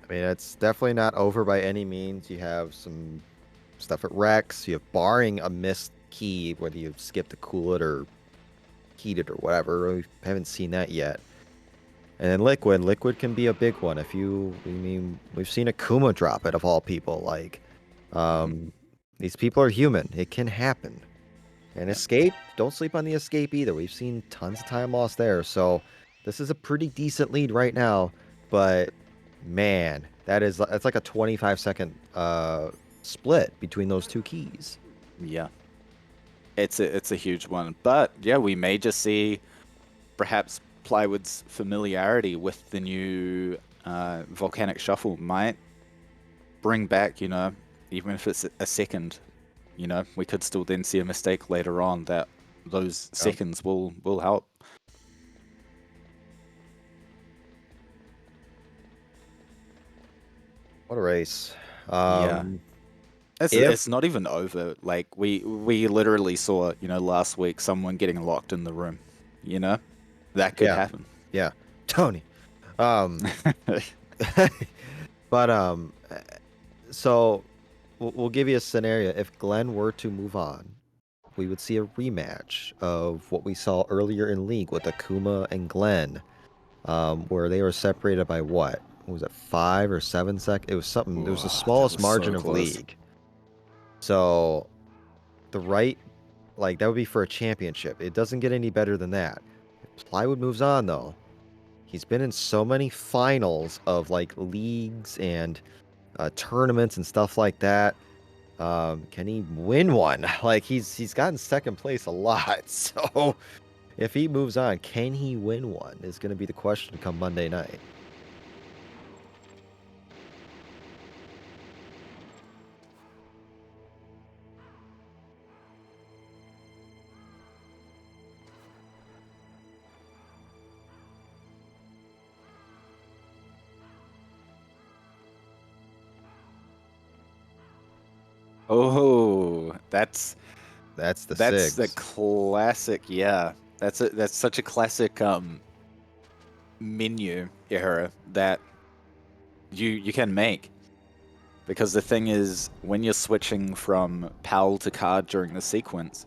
I mean, it's definitely not over by any means. You have some stuff at Rex. You have barring a missed key, whether you skip to cool it or heat it or whatever. We haven't seen that yet. And then Liquid. Liquid can be a big one. I mean, we've seen Akuma drop it of all people. Like, Mhm. these people are human. It can happen. And Yeah. Escape, don't sleep on the Escape either. We've seen tons of time lost there. So this is a pretty decent lead right now. But man, that's like a 25-second split between those two keys. Yeah. It's a huge one. But yeah, we may just see perhaps Plywood's familiarity with the new Volcanic Shuffle might bring back, you know, even if it's a second, you know, we could still then see a mistake later on that those Yep. seconds will help. What a race. Yeah. If It's not even over. Like we literally saw, you know, last week someone getting locked in the room. You know, that could yeah, happen. yeah, Tony. Um, but so we'll give you a scenario. If Glenn were to move on, we would see a rematch of what we saw earlier in League with Akuma and Glenn, where they were separated by what? Was it 5 or 7 seconds? It was something. It was the That smallest was so margin of close. League. So the right, like that would be for a championship. It doesn't get any better than that. If Plywood moves on though, he's been in so many finals of like leagues and tournaments and stuff like that. Can he win one? Like he's gotten second place a lot. So if he moves on, can he win one? Is going to be the question come Monday night. Oh, That's the that's the SIGs. classic. Yeah, that's such a classic menu error that you can make. Because the thing is, when you're switching from PAL to card during the sequence,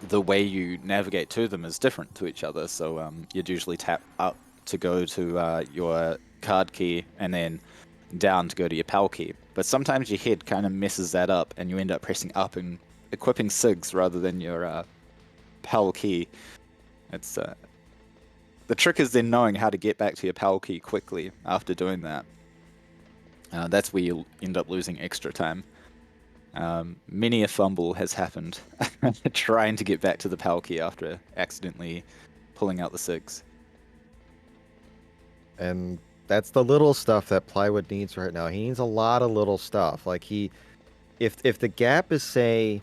the way you navigate to them is different to each other. So you'd usually tap up to go to your card key and then down to go to your PAL key. But sometimes your head kind of messes that up and you end up pressing up and equipping SIGs rather than your PAL key. It's the trick is then knowing how to get back to your PAL key quickly after doing that. That's where you'll end up losing extra time. Many a fumble has happened trying to get back to the PAL key after accidentally pulling out the SIGs. And that's the little stuff that Plywood needs right now. He needs a lot of little stuff. Like if the gap is say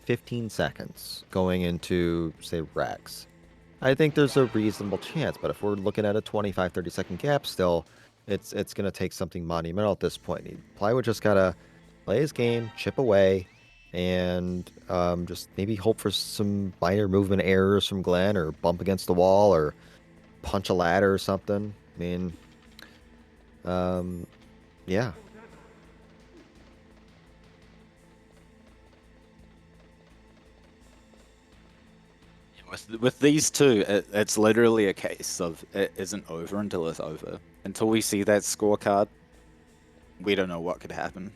15 seconds going into say Rex, I think there's a reasonable chance. But if we're looking at a 25, 30-second gap still, it's going to take something monumental at this point. Plywood just got to play his game, chip away, and just maybe hope for some minor movement errors from Glenn or bump against the wall or punch a ladder or something. I mean, yeah. With these two, it's literally a case of it isn't over until it's over. Until we see that scorecard, we don't know what could happen.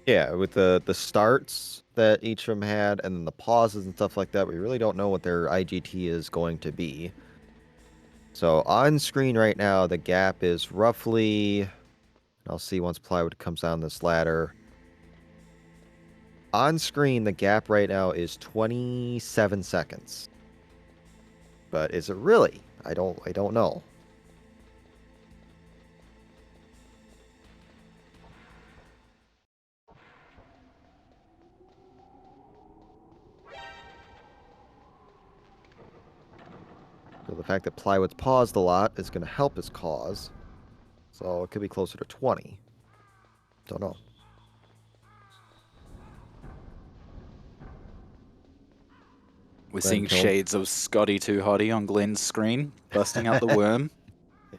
Yeah, with the starts that each of them had and then the pauses and stuff like that, we really don't know what their IGT is going to be. So on screen right now, the gap is roughly, I'll see once Plywood comes down this ladder. On screen, the gap right now is 27 seconds. But is it really? I don't know. So the fact that plywood's paused a lot is going to help his cause. So it could be closer to 20. Don't know. We're Glenn seeing killed. shades of Scotty Too Hottie on Glenn's screen, busting out the worm.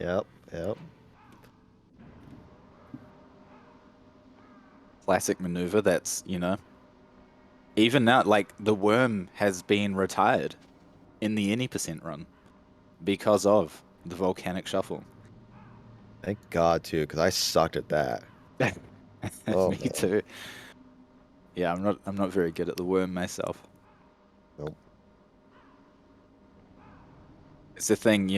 Yep, yep. Classic maneuver that's, even now, like, the worm has been retired in the any percent run because of the volcanic shuffle. Thank God, too, because I sucked at that. Oh, Me man. too. Yeah, I'm not very good at the worm myself. Nope. It's the thing,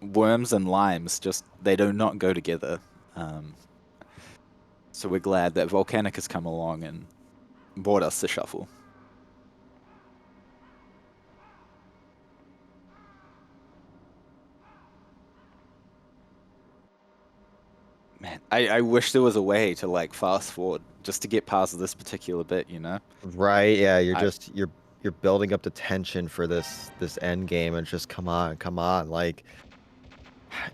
worms and limes just they do not go together. So we're glad that Volcanic has come along and brought us the shuffle. Man, I wish there was a way to like fast forward just to get past this particular bit, Right, yeah, I- you're building up the tension for this end game and just come on. Like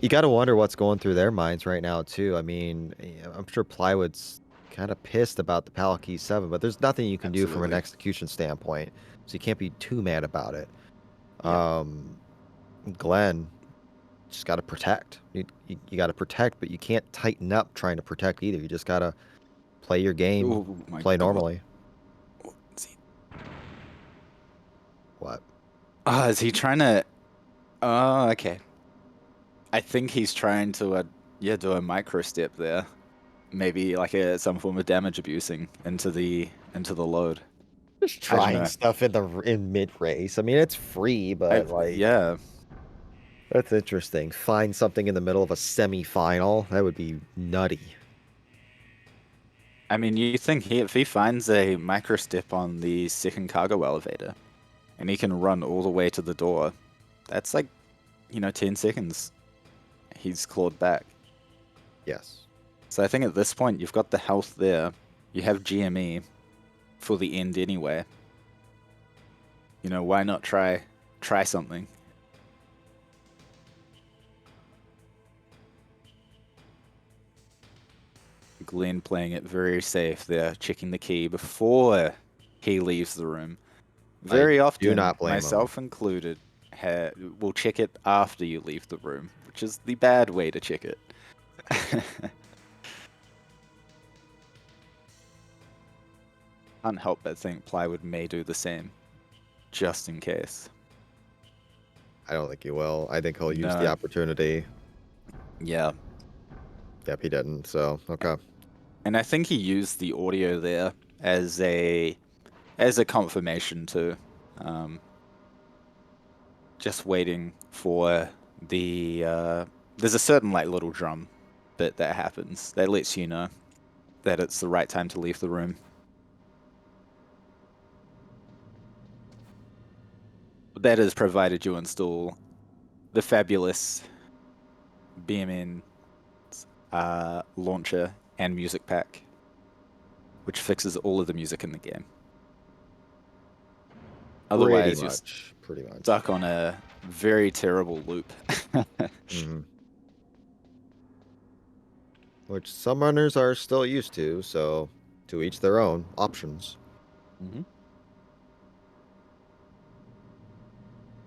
you got to wonder what's going through their minds right now too. I mean, I'm sure Plywood's kind of pissed about the Palkey 7, but there's nothing you can do from an Absolutely. execution standpoint. So you can't be too mad about it. Yeah. Glenn just got to protect. You got to protect, but you can't tighten up trying to protect either. You just got to play your game, Oh my play God. normally. Is What? is he trying to? Oh, okay. I think he's trying to, do a micro step there. Maybe like some form of damage abusing into the load. Just I don't trying know. stuff in mid race. I mean, it's free, but like, Yeah. that's interesting. Find something in the middle of a semi-final. That would be nutty. I mean, you think if he finds a micro step on the second cargo elevator, and he can run all the way to the door, that's like, 10 seconds. He's clawed back. Yes. So I think at this point you've got the health there. You have GME for the end anyway. Why not try something? Glenn playing it very safe there, checking the key before he leaves the room. Very do often, not blame him. myself included, will check it after you leave the room, which is the bad way to check it. Can't help but think Plywood may do the same, just in case. I don't think he will. I think he'll use the No. opportunity. Yeah. Yep, he didn't. So, okay. And I think he used the audio there as a confirmation too. Just waiting for the there's a certain like little drum bit that happens that lets you know that it's the right time to leave the room. That is provided you install the fabulous BMN launcher and music pack, which fixes all of the music in the game. Otherwise, you're Pretty much. stuck on a very terrible loop. Mhm. Which some runners are still used to, so to each their own options. Mm-hmm.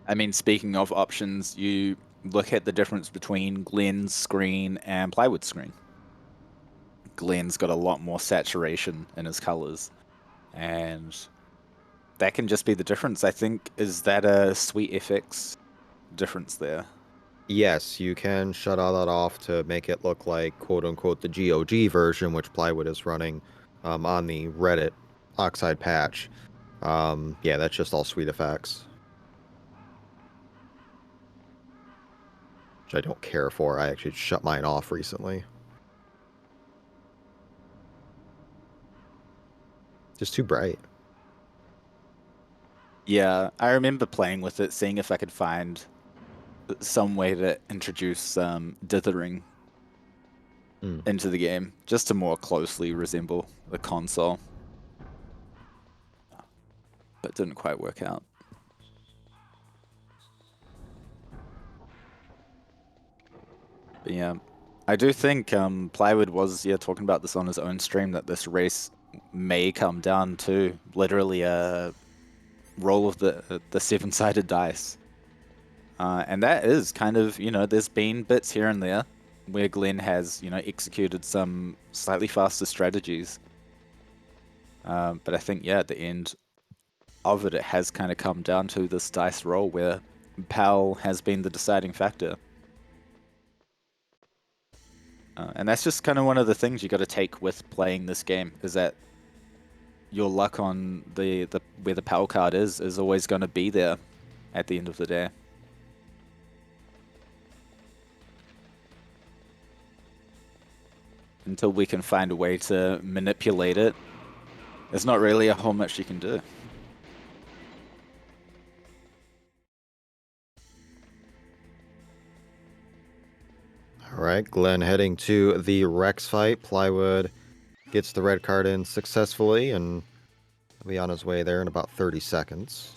I mean, speaking of options, you look at the difference between Glenn's screen and Plywood's screen. Glenn's got a lot more saturation in his colors, and that can just be the difference. I think, is that a Sweet FX difference there? Yes, you can shut all that off to make it look like quote unquote the GOG version, which Plywood is running on the Reddit Oxide patch. Yeah, that's just all sweet effects. Which I don't care for. I actually shut mine off recently. Just too bright. Yeah, I remember playing with it, seeing if I could find some way to introduce dithering Mm. into the game, just to more closely resemble the console. But it didn't quite work out. But yeah, I do think Plywood was talking about this on his own stream, that this race may come down to literally a roll of the seven-sided dice. And that is kind of, there's been bits here and there where Glenn has, executed some slightly faster strategies. But I think, at the end of it, it has kind of come down to this dice roll where Powell has been the deciding factor. And that's just kind of one of the things you got to take with playing this game, is that your luck on the where the Powell card is always going to be there at the end of the day. Until we can find a way to manipulate it, there's not really a whole much you can do. All right, Glenn heading to the Rex fight. Plywood gets the red card in successfully, and he'll be on his way there in about 30 seconds.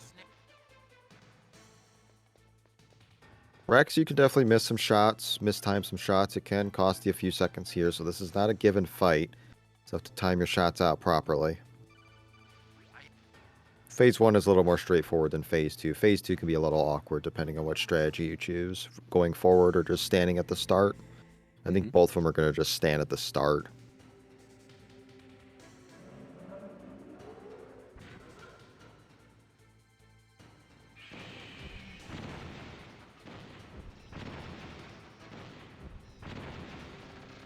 Rex, you can definitely miss some shots, mistime some shots. It can cost you a few seconds here, so this is not a given fight. So you have to time your shots out properly. Phase 1 is a little more straightforward than Phase 2. Phase 2 can be a little awkward depending on what strategy you choose, going forward or just standing at the start. I think both of them are going to just stand at the start.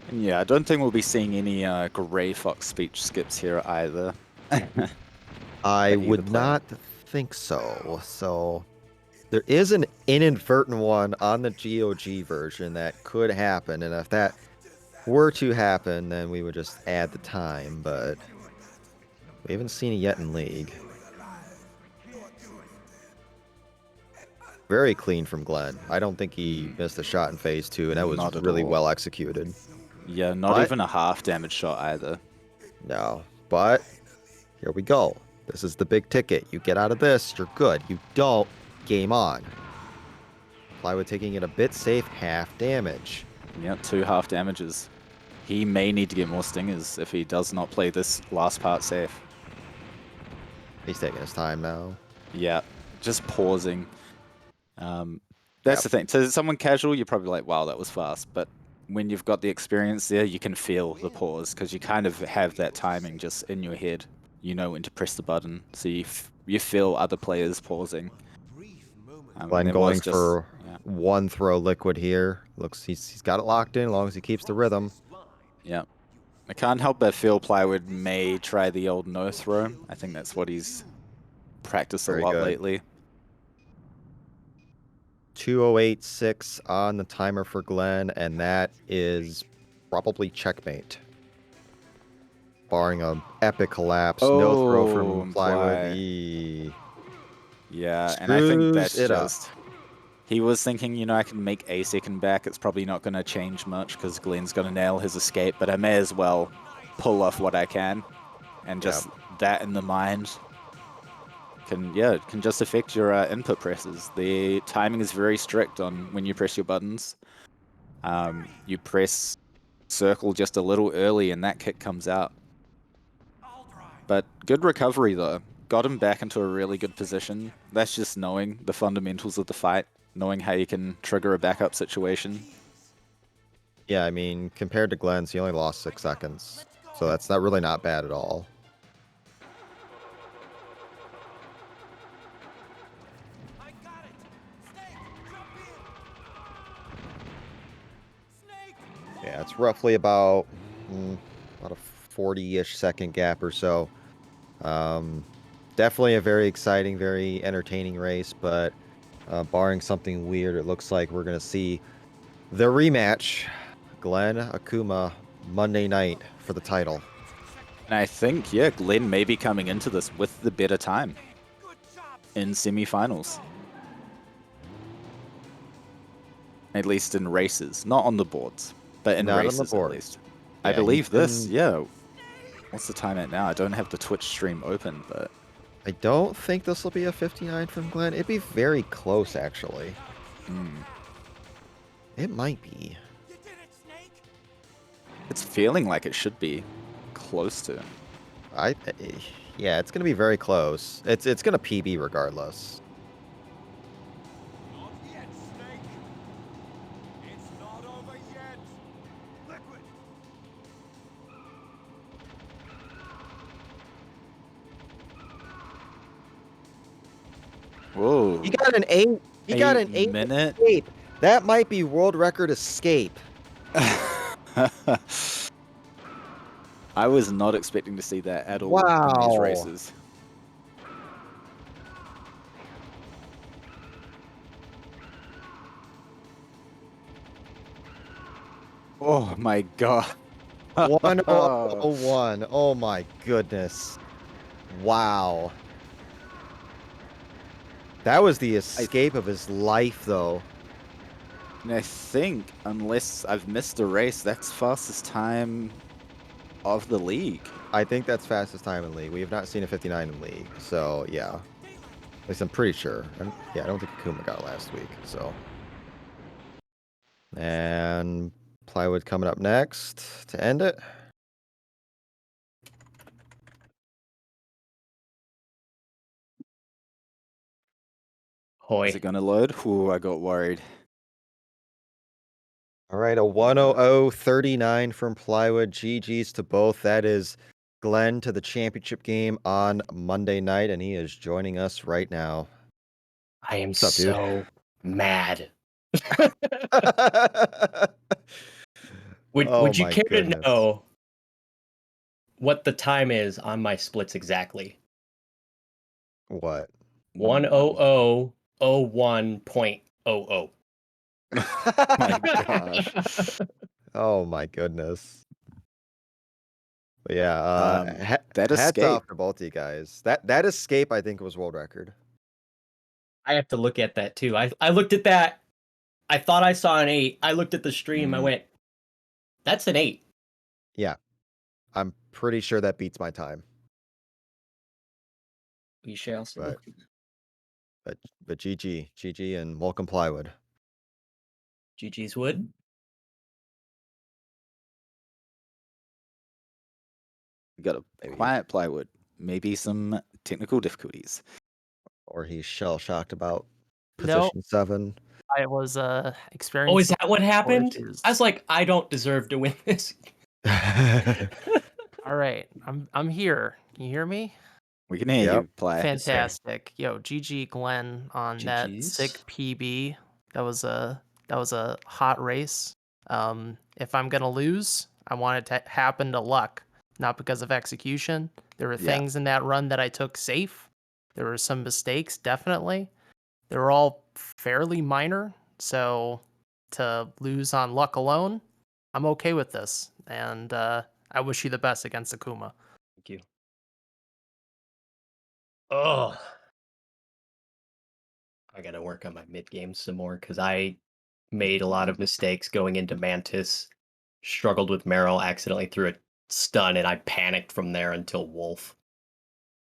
And yeah, I don't think we'll be seeing any Grey Fox speech skips here either. I either would player. not think so. So there is an inadvertent one on the GOG version that could happen, and if that were to happen, then we would just add the time, but we haven't seen it yet in League. Very clean from Glenn. I don't think he missed a shot in Phase 2, and that was Not at really all. well executed. Yeah, not But- even a half damage shot either. No, but here we go. This is the big ticket. You get out of this, you're good. You don't, game on. Plywood taking it a bit safe, half damage. Yeah, 2 half damages. He may need to get more stingers if he does not play this last part safe. He's taking his time now. Yeah, just pausing. That's the thing. To someone casual, you're probably like, wow, that was fast. But when you've got the experience there, you can feel the pause because you kind of have that timing just in your head. You know when to press the button. So you feel other players pausing. Glenn going for one throw liquid here. Looks he's got it locked in as long as he keeps the rhythm. Yeah. I can't help but feel Plywood may try the old no throw. I think that's what he's practiced Very a lot good. lately. 2086 on the timer for Glenn, and that is probably checkmate. Barring an epic collapse. No throw from Plywood. Yeah, and I think that's Screws it up. just... He was thinking, I can make a second back. It's probably not going to change much because Glenn's going to nail his escape, but I may as well pull off what I can. And just that in the mind can just affect your input presses. The timing is very strict on when you press your buttons. You press circle just a little early and that kick comes out. But good recovery though. Got him back into a really good position. That's just knowing the fundamentals of the fight. Knowing how you can trigger a backup situation. Yeah, I mean, compared to Glenn's, he only lost 6 seconds. So that's really not bad at all. Yeah, it's roughly about a 40-ish second gap or so. Definitely a very exciting, very entertaining race, but barring something weird, it looks like we're going to see the rematch. Glenn Akuma Monday night for the title. And I think, Glenn may be coming into this with the better time in semifinals. At least in races. Not on the boards, but in Not on the races board. at least. Yeah, I believe this, been- What's the time at now? I don't have the Twitch stream open, but... I don't think this will be a 59 from Glenn. It'd be very close, actually. It might be. It's feeling like it should be close to. Yeah, it's gonna be very close. It's gonna PB regardless. Not yet, Snake. It's not over yet. Liquid. Whoa. He got an 8. He got an 8 8-minute. escape. That might be world record escape. I was not expecting to see that at all in these Wow. races. Oh my god. 101. Oh my goodness. Wow. That was the escape of his life, though. And I think, unless I've missed a race, that's fastest time of the league. I think that's fastest time in league. We have not seen a 59 in league, so yeah. At least I'm pretty sure. Yeah, I don't think Akuma got it last week, so. And Plywood coming up next to end it. Is it going to load? Ooh, I got worried. All right, a 100-39 from Plywood. GG's to both. That is Glenn to the championship game on Monday night, and he is joining us right now. I am What's up, dude? so mad. Oh Would you my care goodness. to know what the time is on my splits exactly? What? 10001.00. My gosh. Oh my goodness. But yeah, That hats escape. off to both of you guys. That escape, I think, was world record. I have to look at that too. I looked at that. I thought I saw an 8. I looked at the stream. I went, that's an 8. Yeah. I'm pretty sure that beats my time. We shall see. But GG, and welcome Plywood. GG's Wood. We got a quiet Plywood. Maybe some technical difficulties. Or he's shell-shocked about No. position 7. I was experiencing. Oh, is that what happened? issues. I was like, I don't deserve to win this. All right, I'm here. Can you hear me? We can hear Yep. you, Ply. Fantastic. Yo, GG Glenn on that GGs. sick PB. That was a hot race. If I'm gonna lose, I want it to happen to luck, not because of execution. There were Yeah. things in that run that I took safe. There were some mistakes, definitely. They were all fairly minor, so to lose on luck alone, I'm okay with this. And I wish you the best against Akuma. Thank you. Oh, I gotta work on my mid game some more because I made a lot of mistakes going into Mantis. Struggled with Meryl, accidentally threw a stun, and I panicked from there until Wolf.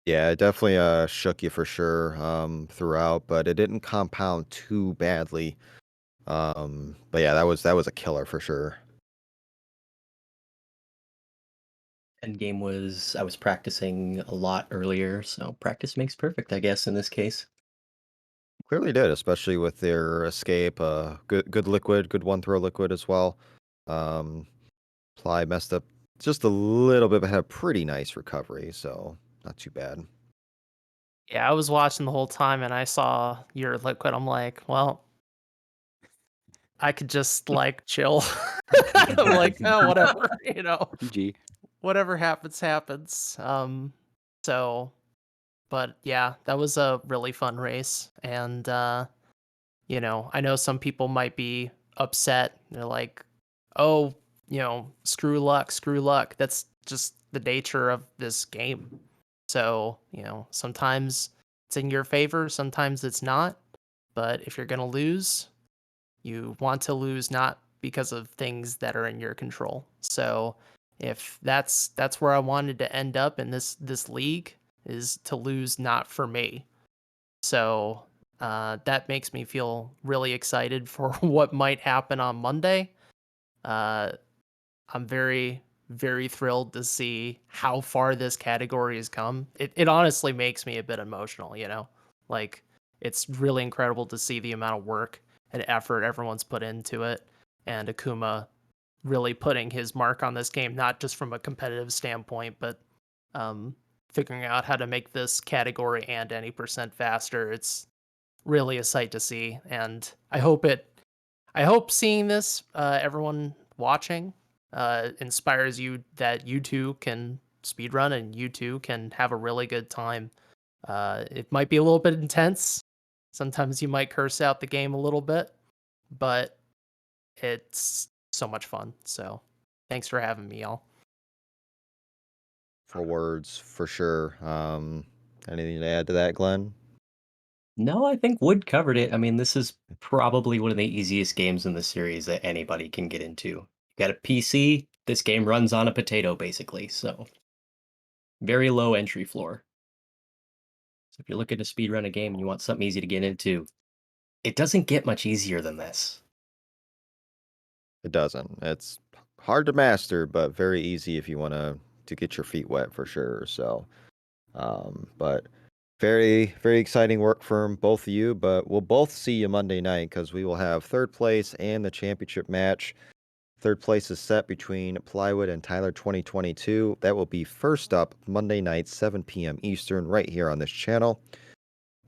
Yeah, it definitely shook you for sure throughout, but it didn't compound too badly. But yeah, that was a killer for sure. Endgame was I was practicing a lot earlier, so practice makes perfect, I guess, in this case. Clearly did, especially with their escape. Good liquid, good one throw liquid as well. Ply messed up just a little bit, but had a pretty nice recovery, so not too bad. Yeah, I was watching the whole time and I saw your liquid. I'm like, well, I could just like chill. I'm like, oh, whatever, GG. whatever happens, happens. But yeah, that was a really fun race. And, I know some people might be upset. They're like, oh, screw luck, screw luck. That's just the nature of this game. So, sometimes it's in your favor, sometimes it's not. But if you're going to lose, you want to lose not because of things that are in your control. So, if that's where I wanted to end up in this league is to lose not for me. So, that makes me feel really excited for what might happen on Monday. I'm I'm very, very thrilled to see how far this category has come. It honestly makes me a bit emotional, you know? Like, it's really incredible to see the amount of work and effort everyone's put into it, and Akuma really putting his mark on this game, not just from a competitive standpoint, but um, figuring out how to make this category and any percent faster. It's really a sight to see, and I hope seeing this, everyone watching, inspires you that you too can speedrun and you too can have a really good time. It might be a little bit intense. Sometimes you might curse out the game a little bit, but it's so much fun. So thanks for having me, y'all. For words, for sure. Anything to add to that, Glenn? No, I think Wood covered it. I mean, this is probably one of the easiest games in the series that anybody can get into. You got a PC, this game runs on a potato, basically, so very low entry floor. So if you're looking to speedrun a game and you want something easy to get into, it doesn't get much easier than this. It doesn't. It's hard to master, but very easy if you want to get your feet wet for sure. So, but very, very exciting work from both of you. But we'll both see you Monday night because we will have third place and the championship match. Third place is set between Plywood and Tyler 2022. That will be first up Monday night, 7 p.m. Eastern, right here on this channel.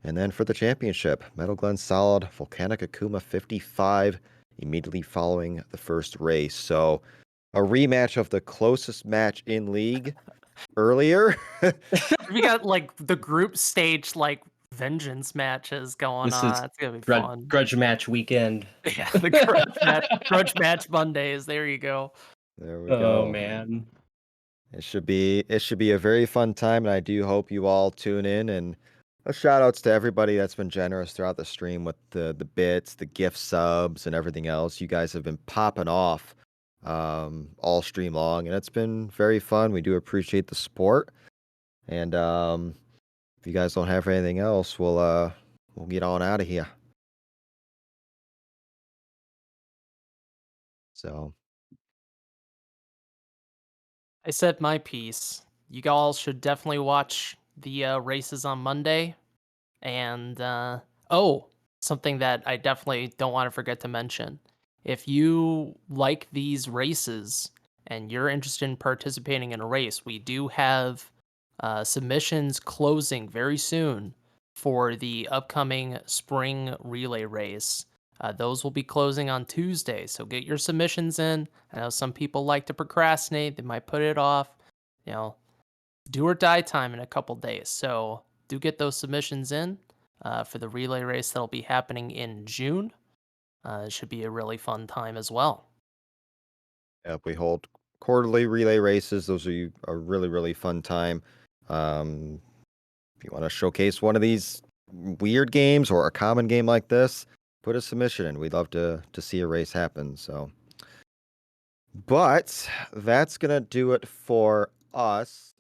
And then for the championship, MetalGlennSolid, Volcanic Akuma 55, immediately following the first race. So a rematch of the closest match in league earlier. We got like the group stage like vengeance matches going This on. is It's gonna be grudge, fun. grudge match weekend. Yeah, the grudge match Mondays. There you go. There we Oh go. man. It should be a very fun time, and I do hope you all tune in. And a shout outs to everybody that's been generous throughout the stream with the bits, the gift subs, and everything else. You guys have been popping off all stream long, and it's been very fun. We do appreciate the support. And if you guys don't have anything else, we'll get on out of here. So I said my piece. You all should definitely watch the races on Monday. And oh, something that I definitely don't want to forget to mention. If you like these races and you're interested in participating in a race, we do have submissions closing very soon for the upcoming spring relay race. Those will be closing on Tuesday, so get your submissions in. I know some people like to procrastinate, they might put it off. You know, do or die time in a couple days. So do get those submissions in for the relay race that'll be happening in June. It should be a really fun time as well. yeah, we hold quarterly relay races. Those are a really, really fun time. If you want to showcase one of these weird games or a common game like this, put a submission in. We'd love to see a race happen. So, but that's gonna do it for us.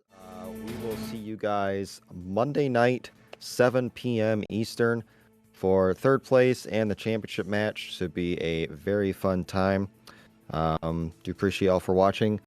We will see you guys Monday night, 7 p.m. Eastern, for third place and the championship match. Should be a very fun time. Do appreciate y'all for watching.